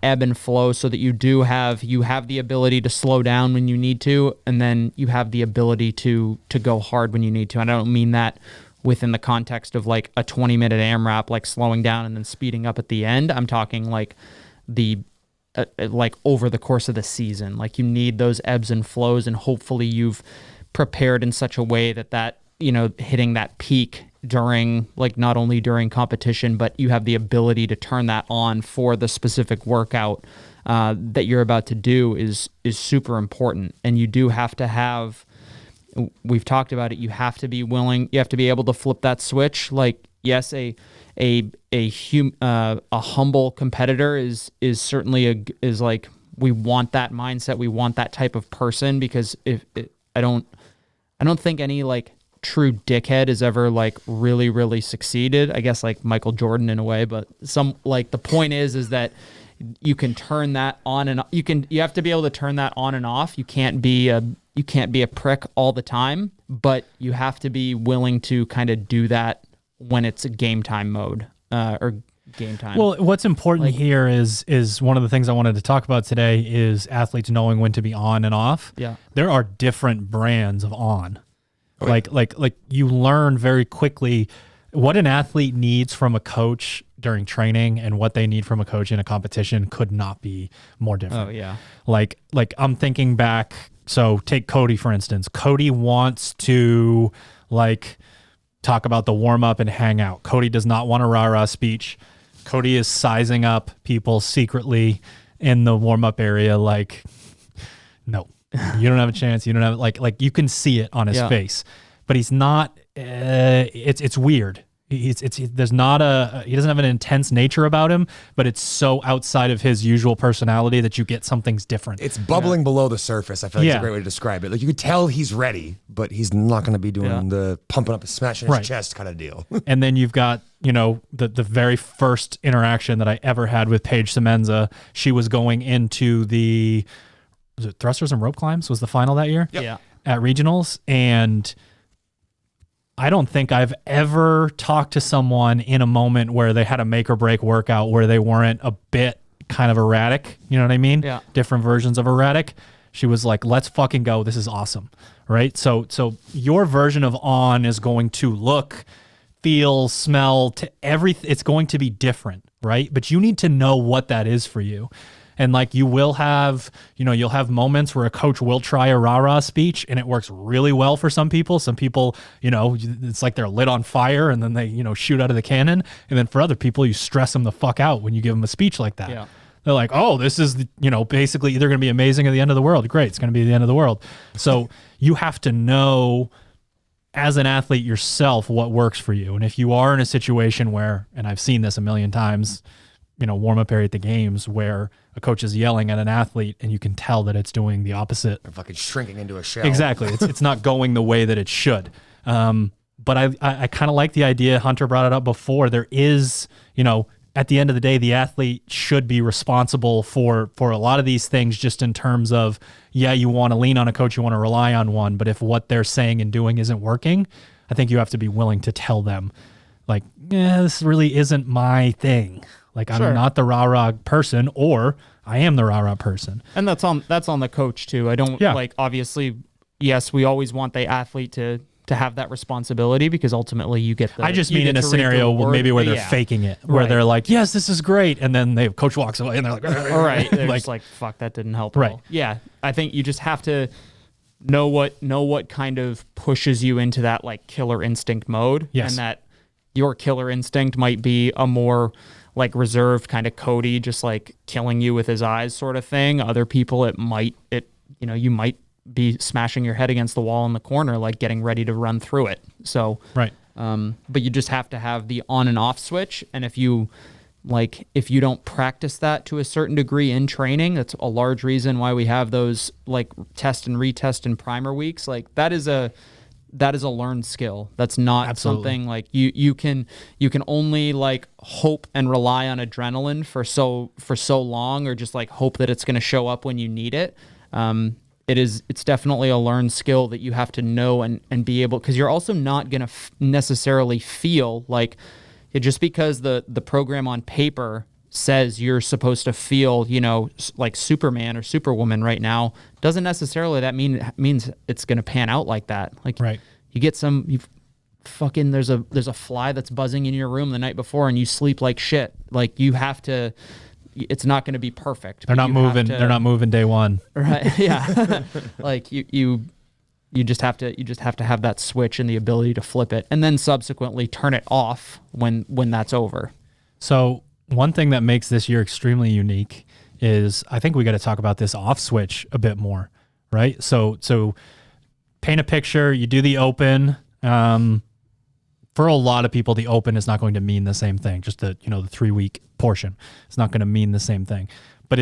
ebb and flow so that you have the ability to slow down when you need to, and then you have the ability to go hard when you need to. And I don't mean that within the context of like a 20-minute AMRAP, like slowing down and then speeding up at the end. I'm talking like like over the course of the season. Like you need those ebbs and flows, and hopefully you've prepared in such a way that hitting that peak during, like, not only during competition, but you have the ability to turn that on for the specific workout that you're about to do is super important. And you do have to have, we've talked about it, you have to be willing, you have to be able to flip that switch. Like, yes, a humble competitor is certainly is like, we want that mindset, we want that type of person, because I don't think any like true dickhead has ever like really, really succeeded. I guess like Michael Jordan in a way, but the point is that you can turn that on and you have to be able to turn that on and off. You can't be a prick all the time, but you have to be willing to kind of do that when it's a game time mode or game time. Well, what's important here is one of the things I wanted to talk about today is athletes knowing when to be on and off. Yeah. There are different brands of on. Okay. Like you learn very quickly what an athlete needs from a coach during training and what they need from a coach in a competition could not be more different. Oh yeah. Like I'm thinking back. So take Cody, for instance. Cody wants to like talk about the warm up and hang out. Cody does not want a rah-rah speech. Cody is sizing up people secretly in the warm up area. Like, no, you don't have a chance. You don't have like you can see it on his face, but he's not. It's weird. He doesn't have an intense nature about him, but it's so outside of his usual personality that you get something's different. It's bubbling below the surface. I feel like it's a great way to describe it. Like you could tell he's ready, but he's not going to be doing the pumping up, smashing his chest kind of deal. And then you've got, the very first interaction that I ever had with Paige Semenza. She was going into was it thrusters and rope climbs was the final that year? Yep. Yeah. At regionals. And I don't think I've ever talked to someone in a moment where they had a make or break workout where they weren't a bit kind of erratic. You know what I mean? Yeah. Different versions of erratic. She was like, let's fucking go. This is awesome. Right? So your version of on is going to look, feel, smell, to everything. It's going to be different, right? But you need to know what that is for you. And like you will have, you'll have moments where a coach will try a rah-rah speech and it works really well for some people. Some people, it's like they're lit on fire and then they, shoot out of the cannon. And then for other people, you stress them the fuck out when you give them a speech like that. Yeah. They're like, oh, this is, basically either going to be amazing or the end of the world. Great. It's going to be the end of the world. So you have to know as an athlete yourself what works for you. And if you are in a situation where, and I've seen this a million times, warm-up area at the games where a coach is yelling at an athlete and you can tell that it's doing the opposite. They're fucking shrinking into a shell. Exactly. It's not going the way that it should. But I kind of like the idea, Hunter brought it up before, there is, at the end of the day, the athlete should be responsible for a lot of these things just in terms of, you want to lean on a coach, you want to rely on one, but if what they're saying and doing isn't working, I think you have to be willing to tell them, like, this really isn't my thing. Like, I'm not the rah-rah person, or I am the rah-rah person. And that's on the coach too. I don't obviously, yes, we always want the athlete to have that responsibility because ultimately you get the. I just mean in a scenario maybe where they're faking it, where they're like, yes, this is great. And then coach walks away and they're like, all right. They're just like, fuck, that didn't help at all. Yeah. I think you just have to know what kind of pushes you into that like killer instinct mode. Yes. And that your killer instinct might be a more like reserved kind of Cody, just like killing you with his eyes sort of thing. Other people, you might be smashing your head against the wall in the corner, like getting ready to run through it. So, right. But you just have to have the on and off switch. And if you don't practice that to a certain degree in training, that's a large reason why we have those like test and retest and primer weeks. Like that is that is a learned skill. That's not Absolutely. something like you can only like hope and rely on adrenaline for so long, or just like hope that it's going to show up when you need it. It's definitely a learned skill that you have to know and be able, because you're also not going to necessarily feel like, just because the program on paper says you're supposed to feel, like Superman or Superwoman right now, doesn't necessarily means it's going to pan out like that. Like, Right. you get there's a fly that's buzzing in your room the night before and you sleep like shit. Like, you have to, it's not going to be perfect. They're not moving. They're not moving day one. Right. Yeah. Like you just have to have that switch and the ability to flip it, and then subsequently turn it off when that's over. So one thing that makes this year extremely unique is, I think we got to talk about this off switch a bit more, right? So paint a picture. You do the open. For a lot of people, the open is not going to mean the same thing. Just the 3-week portion, it's not going to mean the same thing. But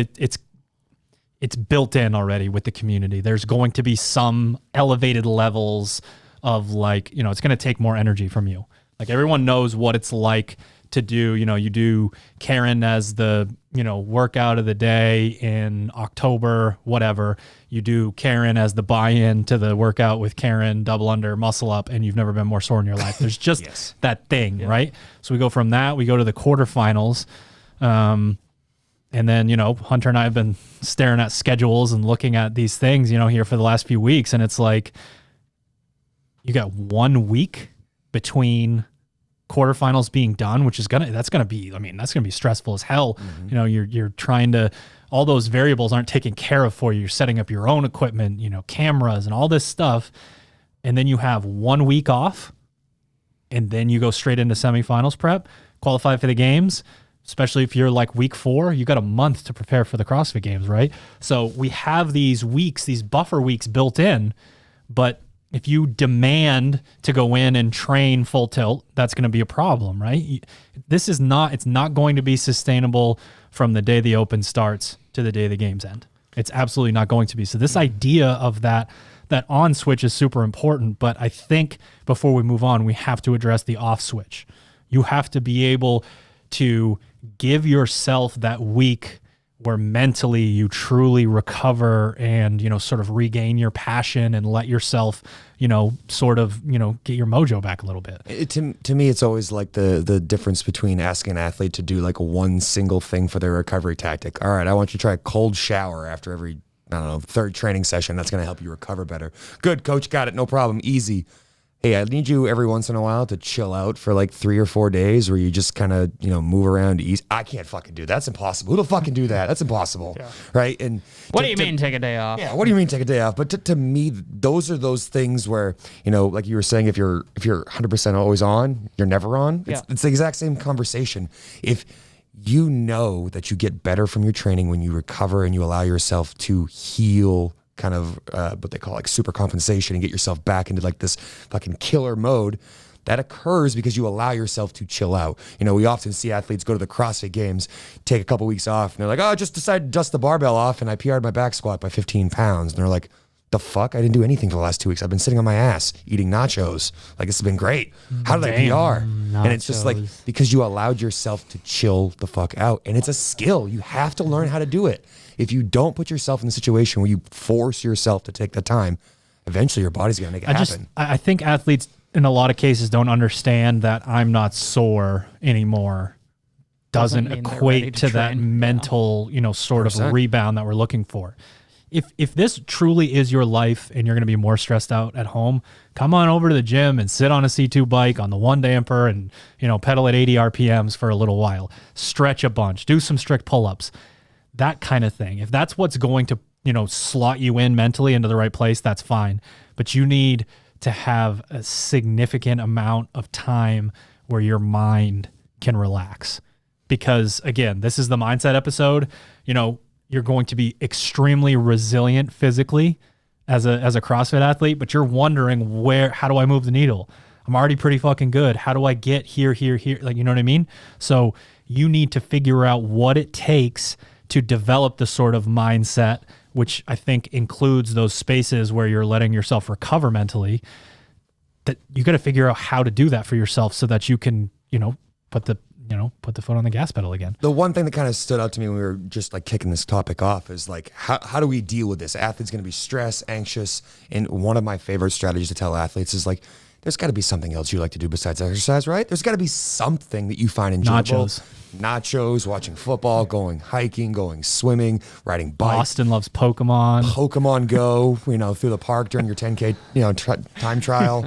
it's built in already with the community. There's going to be some elevated levels of like, it's going to take more energy from you. Like, everyone knows what it's like to do, you do Karen as the, workout of the day in October, whatever. You do Karen as the buy-in to the workout with Karen, double under, muscle up, and you've never been more sore in your life. There's just Yes. that thing, right? So we go from that, we go to the quarterfinals. And then, Hunter and I have been staring at schedules and looking at these things, here for the last few weeks. And it's like, you got 1 week between quarterfinals being done, which is that's gonna be stressful as hell. Mm-hmm. You're trying to, all those variables aren't taken care of for you. You're setting up your own equipment, cameras and all this stuff. And then you have 1 week off, and then you go straight into semifinals prep, qualify for the games. Especially if you're like week 4, you got a month to prepare for the CrossFit Games, right? So we have these weeks, these buffer weeks built in, but if you demand to go in and train full tilt, that's going to be a problem, right? It's not going to be sustainable from the day the open starts to the day the games end. It's absolutely not going to be. So this idea of that on switch is super important, but I think before we move on, we have to address the off switch. You have to be able to give yourself that week where mentally you truly recover and, sort of regain your passion and let yourself, sort of, get your mojo back a little bit. To me, it's always like the difference between asking an athlete to do like one single thing for their recovery tactic. All right, I want you to try a cold shower after every, third training session. That's going to help you recover better. Good, coach, got it, no problem, easy. Hey, I need you every once in a while to chill out for like 3 or 4 days where you just kind of, move around easy. I can't fucking do that. That's impossible. Who'll fucking do that? That's impossible. Yeah. Right? And what do you mean take a day off? Yeah, what do you mean take a day off? But to me, those are those things where, like you were saying, if you're 100% always on, you're never on. It's the exact same conversation. If you know that you get better from your training when you recover and you allow yourself to heal, kind of what they call like super compensation, and get yourself back into like this fucking killer mode, that occurs because you allow yourself to chill out. We often see athletes go to the CrossFit Games, take a couple weeks off, and they're like, oh, I just decided to dust the barbell off and I PR'd my back squat by 15 pounds. And they're like, the fuck? I didn't do anything for the last 2 weeks. I've been sitting on my ass eating nachos. Like, this has been great. How did I PR? And it's just like, because you allowed yourself to chill the fuck out. And it's a skill. You have to learn how to do it. If you don't put yourself in the situation where you force yourself to take the time, eventually your body's going to make it happen. I think athletes in a lot of cases don't understand that I'm not sore anymore doesn't equate to that mental, sort of 100%. Rebound that we're looking for. If this truly is your life and you're going to be more stressed out at home, come on over to the gym and sit on a C2 bike on the one damper and, pedal at 80 RPMs for a little while. Stretch a bunch, do some strict pull-ups. That kind of thing. If that's what's going to, slot you in mentally into the right place, that's fine. But you need to have a significant amount of time where your mind can relax. Because again, this is the mindset episode. You're going to be extremely resilient physically as a CrossFit athlete, but you're wondering how do I move the needle? I'm already pretty fucking good. How do I get here? Like, you know what I mean? So you need to figure out what it takes to develop the sort of mindset, which I think includes those spaces where you're letting yourself recover mentally, that you got to figure out how to do that for yourself so that you can, put the foot on the gas pedal again. The one thing that kind of stood out to me when we were just like kicking this topic off is like, how do we deal with this? Athlete's going to be stressed, anxious. And one of my favorite strategies to tell athletes is like, there's got to be something else you like to do besides exercise, right? There's got to be something that you find enjoyable. Nachos, watching football, going hiking, going swimming, riding bikes. Austin loves Pokemon. Pokemon Go, through the park during your 10K, time trial.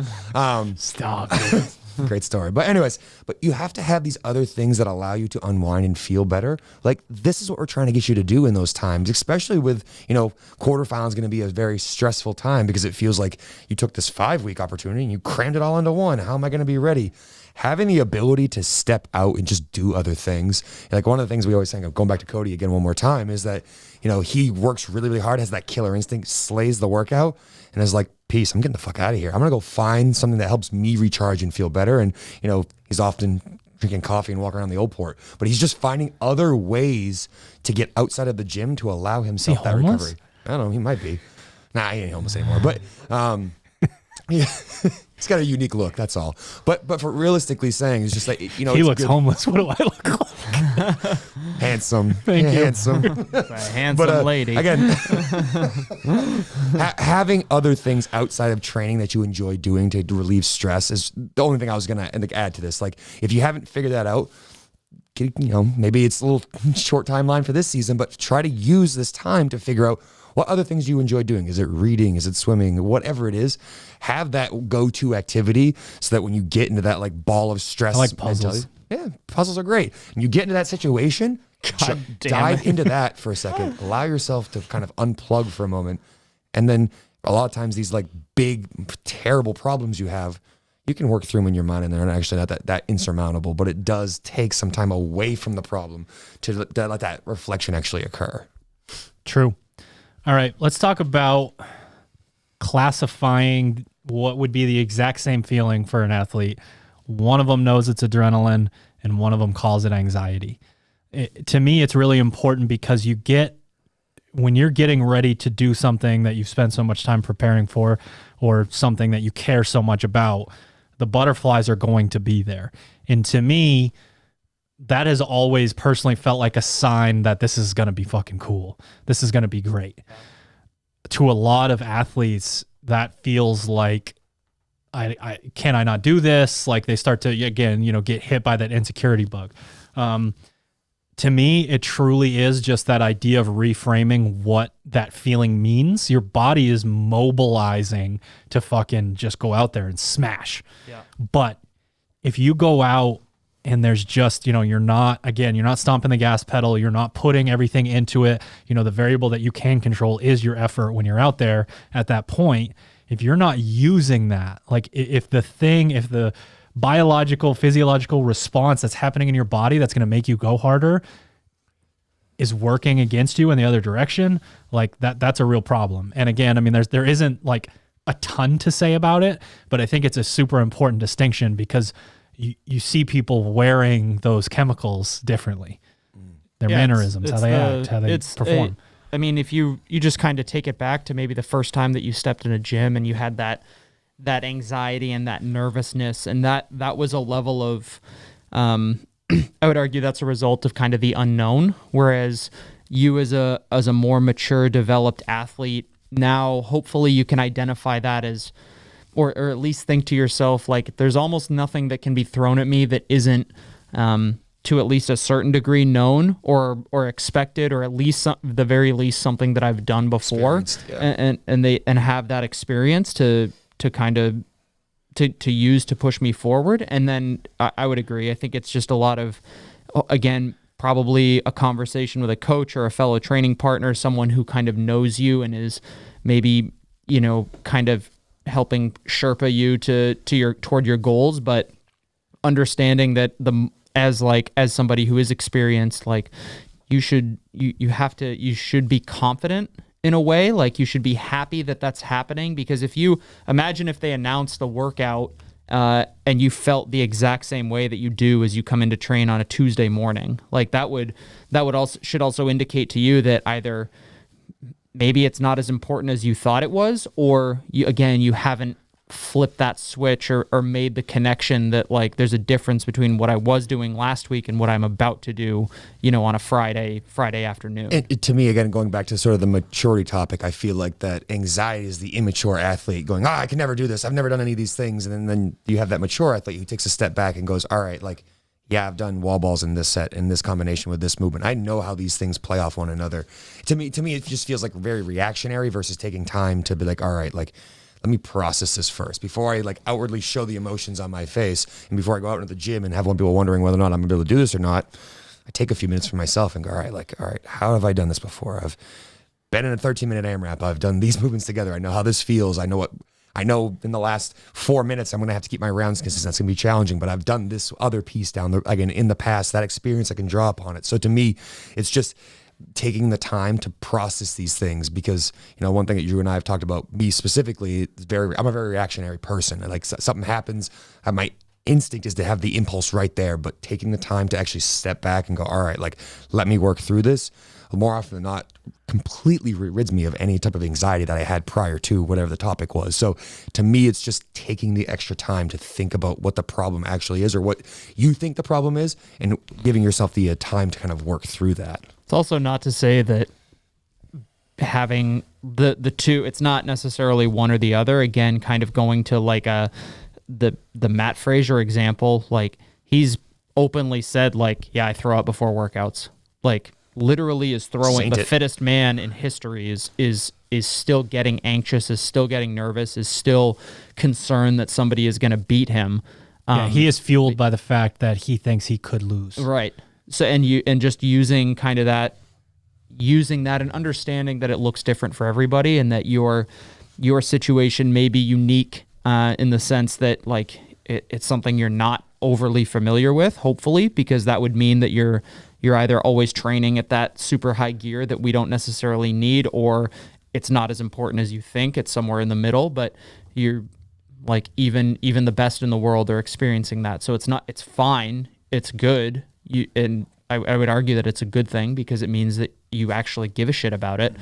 Stop. Great story. But anyways, you have to have these other things that allow you to unwind and feel better. Like this is what we're trying to get you to do in those times, especially with, quarterfinal is going to be a very stressful time because it feels like you took this 5-week opportunity and you crammed it all into one. How am I going to be ready? Having the ability to step out and just do other things. Like one of the things we always think of, going back to Cody again one more time, is that, he works really, really hard, has that killer instinct, slays the workout, and is like, peace, I'm getting the fuck out of here. I'm going to go find something that helps me recharge and feel better. And, he's often drinking coffee and walking around the old port, but he's just finding other ways to get outside of the gym to allow himself that recovery. I don't know. He might be. Nah, he ain't homeless anymore, but, yeah, he's got a unique look. That's all. But for realistically saying, it's just like, he looks homeless. What do I look like? Handsome. Thank you. Handsome. A handsome lady. Again, having other things outside of training that you enjoy doing to relieve stress is the only thing I was going to add to this. Like, if you haven't figured that out, maybe it's a little short timeline for this season, but try to use this time to figure out what other things you enjoy doing. Is it reading? Is it swimming? Whatever it is, have that go-to activity so that when you get into that like ball of stress, I like puzzles. Puzzles are great. And you get into that situation, dive into that for a second. Allow yourself to kind of unplug for a moment. And then a lot of times these like big, terrible problems you have, you can work through them in your mind and they're actually not that insurmountable, but it does take some time away from the problem to let that reflection actually occur. True. All right, let's talk about classifying what would be the exact same feeling for an athlete. One of them knows it's adrenaline and one of them calls it anxiety. To me, it's really important because when you're getting ready to do something that you've spent so much time preparing for or something that you care so much about, the butterflies are going to be there. And to me, that has always personally felt like a sign that this is going to be fucking cool. This is going to be great. To a lot of athletes, that feels like, can I not do this? Like they start to, again, get hit by that insecurity bug. To me, it truly is just that idea of reframing what that feeling means. Your body is mobilizing to fucking just go out there and smash. Yeah. But if you go out and there's just, you're not stomping the gas pedal. You're not putting everything into it. The variable that you can control is your effort when you're out there at that point. If you're not using that, like if the biological, physiological response that's happening in your body that's going to make you go harder is working against you in the other direction, like that's a real problem. And again, there isn't like a ton to say about it, but I think it's a super important distinction because you see people wearing those chemicals differently, their mannerisms, how they act, how they perform. If you just kind of take it back to maybe the first time that you stepped in a gym and you had that anxiety and that nervousness, and that was a level of, I would argue that's a result of kind of the unknown, whereas you as a more mature, developed athlete, now hopefully you can identify that as, or at least think to yourself, like, there's almost nothing that can be thrown at me that isn't, to at least a certain degree, known or expected, or at least the very least something that I've done before, and have that experience to kind of to use to push me forward. And then I would agree. I think it's just a lot of, again, probably a conversation with a coach or a fellow training partner, someone who kind of knows you and is maybe, kind of helping Sherpa you toward your goals, but understanding that as somebody who is experienced, like you should be confident in a way, like you should be happy that that's happening, because if they announce the workout and you felt the exact same way that you do as you come in to train on a Tuesday morning, like that should also indicate to you that either maybe it's not as important as you thought it was, or you haven't flipped that switch or made the connection that like there's a difference between what I was doing last week and what I'm about to do, on a Friday afternoon. And to me, again, going back to sort of the maturity topic, I feel like that anxiety is the immature athlete going, I can never do this. I've never done any of these things. And then you have that mature athlete who takes a step back and goes, all right, like, yeah, I've done wall balls in this set, in this combination with this movement. I know how these things play off one another. To me, it just feels like very reactionary versus taking time to be like, all right, like, let me process this first before I like outwardly show the emotions on my face. And before I go out into the gym and have one people wondering whether or not I'm gonna be able to do this or not, I take a few minutes for myself and go, all right, how have I done this before? I've been in a 13-minute AMRAP. I've done these movements together. I know how this feels. I know in the last 4 minutes, I'm going to have to keep my rounds consistent. That's going to be challenging, but I've done this other piece again, in the past, that experience, I can draw upon it. So to me, it's just taking the time to process these things because, one thing that you and I have talked about, me specifically, I'm a very reactionary person. Like something happens, my instinct is to have the impulse right there, but taking the time to actually step back and go, all right, like, let me work through this, more often than not, completely rids me of any type of anxiety that I had prior to whatever the topic was. So to me, it's just taking the extra time to think about what the problem actually is or what you think the problem is and giving yourself the time to kind of work through that. It's also not to say that having the two, it's not necessarily one or the other. Again, kind of going to like the Matt Frazier example, like he's openly said like, yeah, I throw up before workouts. Like literally is throwing the fittest man in history is still getting anxious, is still getting nervous, is still concerned that somebody is going to beat him. He is fueled by the fact that he thinks he could lose. Right. So and just using kind of that and understanding that it looks different for everybody and that your situation may be unique in the sense that like it's something you're not overly familiar with, hopefully, because that would mean that you're either always training at that super high gear that we don't necessarily need, or it's not as important as you think. It's somewhere in the middle, but you're like even the best in the world are experiencing that. So it's fine. It's good. And I would argue that it's a good thing because it means that you actually give a shit about it.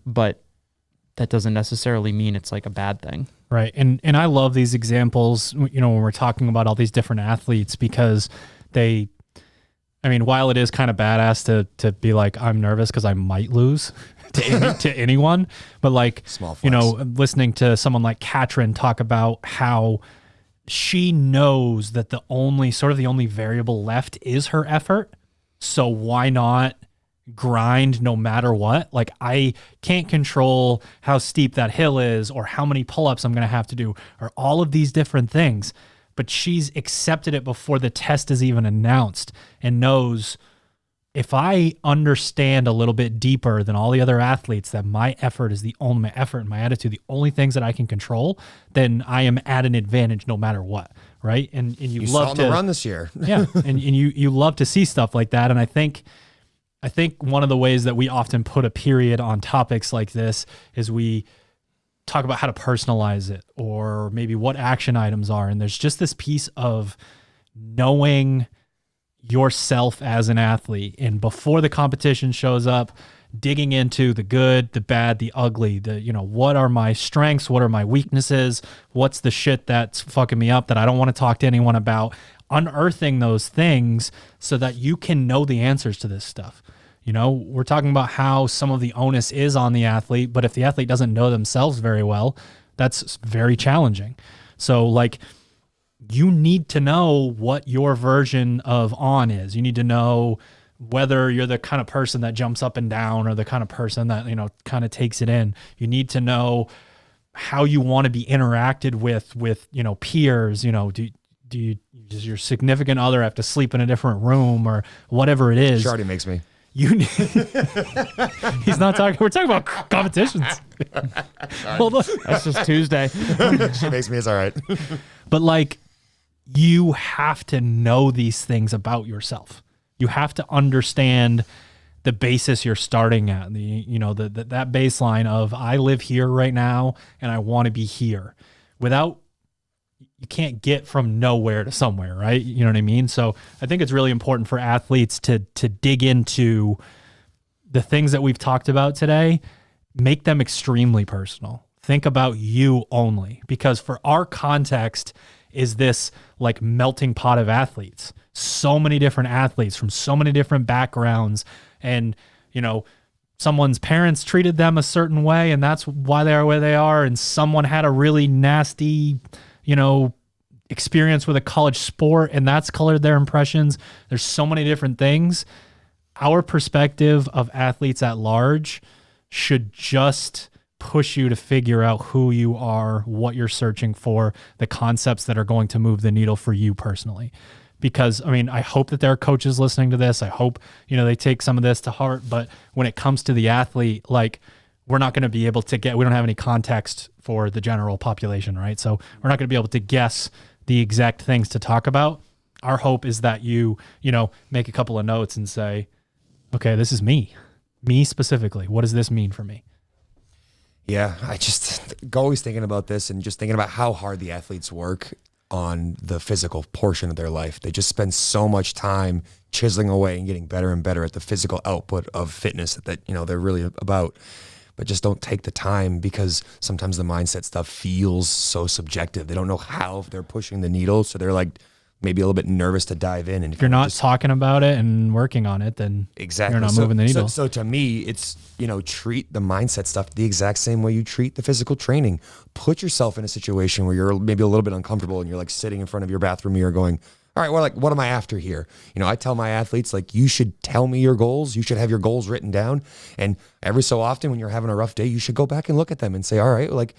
But that doesn't necessarily mean it's like a bad thing. Right. And I love these examples, when we're talking about all these different athletes because while it is kind of badass to be like, I'm nervous because I might lose to anyone, but like, listening to someone like Katrin talk about how she knows that the only variable left is her effort. So why not grind no matter what? Like I can't control how steep that hill is or how many pull-ups I'm going to have to do or all of these different things. But she's accepted it before the test is even announced and knows if I understand a little bit deeper than all the other athletes that my effort is my effort and my attitude, the only things that I can control, then I am at an advantage no matter what, right? And you love to run this year. Yeah, and you love to see stuff like that. And I think one of the ways that we often put a period on topics like this is we talk about how to personalize it or maybe what action items are. And there's just this piece of knowing yourself as an athlete. And before the competition shows up, digging into the good, the bad, the ugly, what are my strengths? What are my weaknesses? What's the shit that's fucking me up that I don't want to talk to anyone about? Unearthing those things so that you can know the answers to this stuff. We're talking about how some of the onus is on the athlete, but if the athlete doesn't know themselves very well, that's very challenging. So like you need to know what your version of on is. You need to know whether you're the kind of person that jumps up and down or the kind of person that, kind of takes it in. You need to know how you want to be interacted with peers. Does your significant other have to sleep in a different room or whatever it is? She already makes me. He's not talking. We're talking about competitions. Hold on. That's just Tuesday. She makes me. It's all right. But like, you have to know these things about yourself. You have to understand the basis you're starting at. That baseline of I live here right now and I want to be here. You can't get from nowhere to somewhere, right? You know what I mean? So I think it's really important for athletes to dig into the things that we've talked about today, make them extremely personal. think about you only, because for our context is this like melting pot of athletes, so many different athletes from so many different backgrounds. And, you know, someone's parents treated them a certain way and that's why they are where they are. And someone had a really nasty, you know, experience with a college sport and that's colored their impressions. There's so many different things. Our perspective of athletes at large should just push you to figure out who you are, what you're searching for, the concepts that are going to move the needle for you personally. Because, I mean, I hope that there are coaches listening to this. I hope, you know, they take some of this to heart. But when it comes to the athlete, like, we're not going to be able to we don't have any context for the general population, right? So we're not going to be able to guess the exact things to talk about. Our hope is that you know, make a couple of notes and say, okay, this is me specifically. What does this mean for me? Yeah, I just always thinking about this and just thinking about how hard the athletes work on the physical portion of their life. They just spend so much time chiseling away and getting better and better at the physical output of fitness that you know they're really about, but just don't take the time because sometimes the mindset stuff feels so subjective. They don't know how they're pushing the needle, so they're like maybe a little bit nervous to dive in. And if you're not talking about it and working on it, then exactly you're not moving the needle. So to me, it's, you know, treat the mindset stuff the exact same way you treat the physical training. Put yourself in a situation where you're maybe a little bit uncomfortable and you're like sitting in front of your bathroom mirror going, all right, well, like, what am I after here? You know, I tell my athletes, like, you should tell me your goals. You should have your goals written down. And every so often when you're having a rough day, you should go back and look at them and say, all right, like,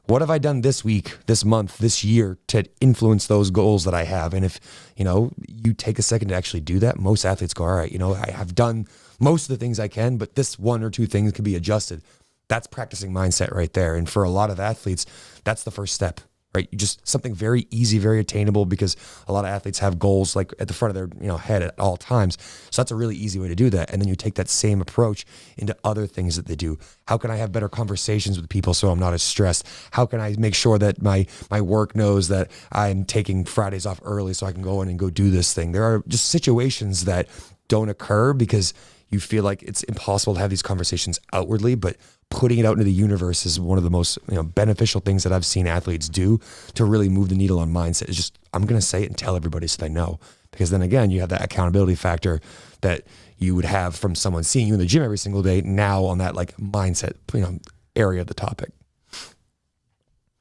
what have I done this week, this month, this year to influence those goals that I have? And if, you know, you take a second to actually do that, most athletes go, all right, you know, I have done most of the things I can, but this one or two things can be adjusted. That's practicing mindset right there. And for a lot of athletes, that's the first step, right? You just something very easy, very attainable, because a lot of athletes have goals like at the front of their, you know, head at all times. So that's a really easy way to do that. And then you take that same approach into other things that they do. How can I have better conversations with people so I'm not as stressed? How can I make sure that my work knows that I'm taking Fridays off early so I can go in and go do this thing? There are just situations that don't occur because you feel like it's impossible to have these conversations outwardly, but putting it out into the universe is one of the most, you know, beneficial things that I've seen athletes do to really move the needle on mindset. It's just, I'm going to say it and tell everybody so they know, because then again, you have that accountability factor that you would have from someone seeing you in the gym every single day now on that like mindset, you know, area of the topic.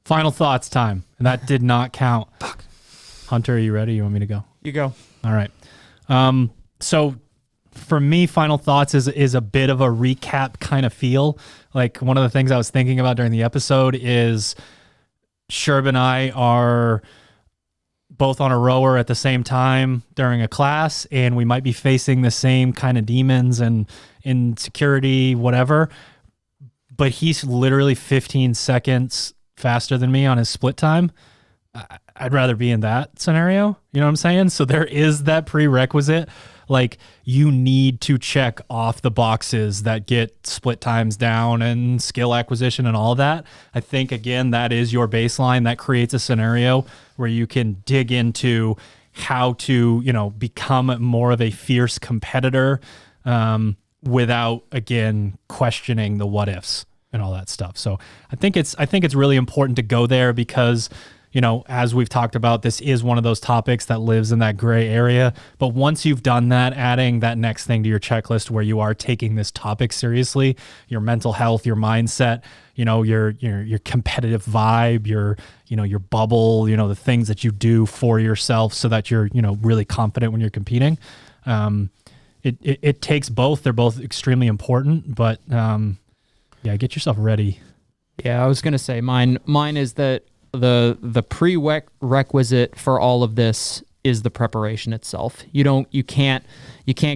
Final thoughts time. And that did not count. Fuck. Hunter, are you ready? You want me to go? You go. All right. So for me, final thoughts is a bit of a recap kind of feel. Like, one of the things I was thinking about during the episode is Sherb and I are both on a rower at the same time during a class, and we might be facing the same kind of demons and insecurity, whatever. But he's literally 15 seconds faster than me on his split time. I'd rather be in that scenario. You know what I'm saying? So there is that prerequisite. Like, you need to check off the boxes that get split times down and skill acquisition and all that. I think, again, that is your baseline. That creates a scenario where you can dig into how to, you know, become more of a fierce competitor without, again, questioning the what ifs and all that stuff. So I think it's really important to go there because, you know, as we've talked about, this is one of those topics that lives in that gray area. But once you've done that, adding that next thing to your checklist where you are taking this topic seriously, your mental health, your mindset, you know, your competitive vibe, your bubble, you know, the things that you do for yourself so that you're, you know, really confident when you're competing. It takes both. They're both extremely important, but yeah, get yourself ready. Yeah, I was going to say mine is that the prerequisite for all of this is the preparation itself. You can't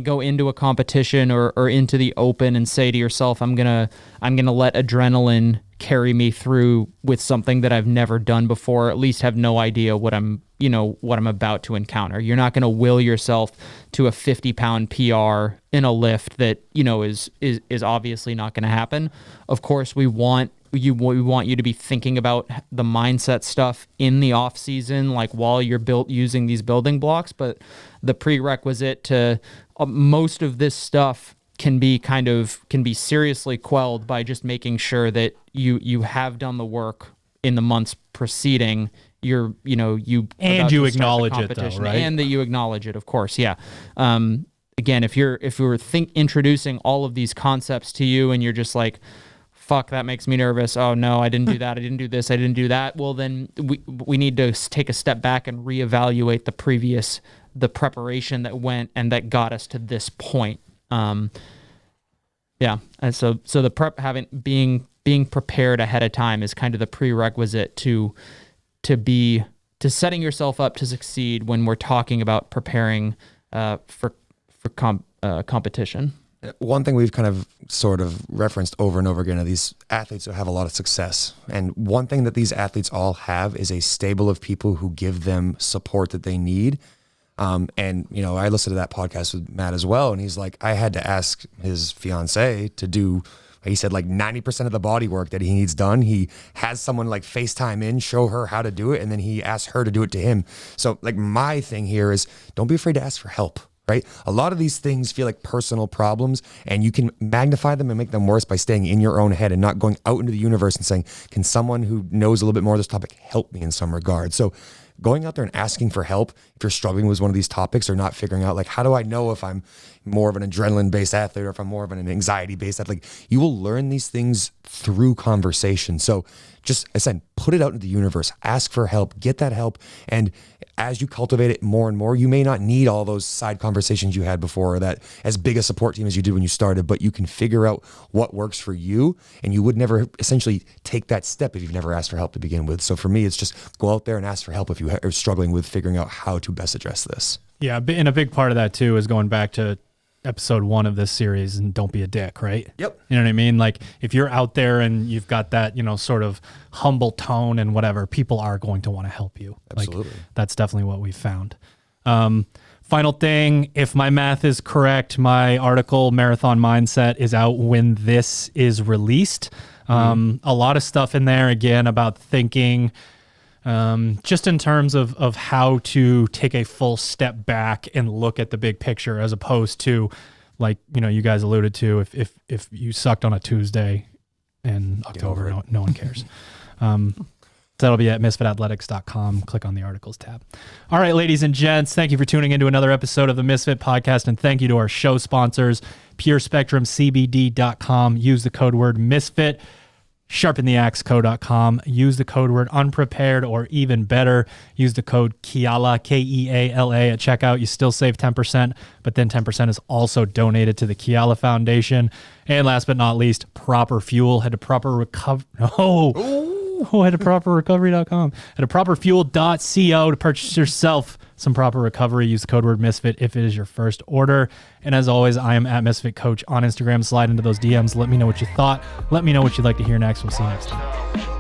go into a competition or into the open and say to yourself, I'm gonna let adrenaline carry me through with something that I've never done before, at least have no idea what I'm about to encounter. You're not gonna will yourself to a 50-pound PR in a lift that, you know, is obviously not gonna happen. Of course, we want you to be thinking about the mindset stuff in the off season, like while you're using these building blocks. But the prerequisite to most of this stuff can be seriously quelled by just making sure that you have done the work in the months preceding you and you acknowledge it though, right? And that you acknowledge it, of course. Yeah. Again, if we were introducing all of these concepts to you and you're just like, fuck, that makes me nervous. Oh no, I didn't do that. I didn't do this. I didn't do that. Well, then we need to take a step back and reevaluate the preparation that went and that got us to this point. Yeah. And so the prep being prepared ahead of time is kind of the prerequisite to setting yourself up to succeed when we're talking about preparing for competition. One thing we've kind of sort of referenced over and over again are these athletes who have a lot of success. And one thing that these athletes all have is a stable of people who give them support that they need. And, I listened to that podcast with Matt as well. And he's like, I had to ask his fiance to do, he said like 90% of the body work that he needs done. He has someone like FaceTime in, show her how to do it. And then he asks her to do it to him. So like my thing here is don't be afraid to ask for help. Right? A lot of these things feel like personal problems, and you can magnify them and make them worse by staying in your own head and not going out into the universe and saying, can someone who knows a little bit more of this topic help me in some regard? So going out there and asking for help if you're struggling with one of these topics or not figuring out, like, how do I know if I'm more of an adrenaline-based athlete or if I'm more of an anxiety-based athlete? Like, you will learn these things through conversation. So just, I said, put it out into the universe, ask for help, get that help. And as you cultivate it more and more, you may not need all those side conversations you had before or that as big a support team as you did when you started, but you can figure out what works for you. And you would never essentially take that step if you've never asked for help to begin with. So for me, it's just go out there and ask for help if you are struggling with figuring out how to best address this. Yeah. And a big part of that too is going back to episode 1 of this series and don't be a dick, right? Yep. You know what I mean? Like if you're out there and you've got that, sort of humble tone and whatever, people are going to want to help you. Absolutely. Like, that's definitely what we've found. Final thing, if my math is correct, my article Marathon Mindset is out when this is released. A lot of stuff in there again about thinking, just in terms of how to take a full step back and look at the big picture, as opposed to, like, you guys alluded to, if you sucked on a Tuesday in October, no one cares. That'll be at misfitathletics.com. Click on the articles tab. All right, ladies and gents, thank you for tuning into another episode of the Misfit Podcast, and thank you to our show sponsors, PureSpectrumCBD.com. Use the code word Misfit. SharpenTheAxeCo.com. Use the code word unprepared, or even better, use the code Keala, Keala at checkout. You still save 10%, but then 10% is also donated to the Keala Foundation. And last but not least, Proper Fuel. Head to properrecovery.com. Head to properfuel.co to purchase yourself some Proper Recovery. Use the code word Misfit if it is your first order. And as always, I am at Misfit Coach on Instagram. Slide into those DMs. Let me know what you thought. Let me know what you'd like to hear next. We'll see you next time.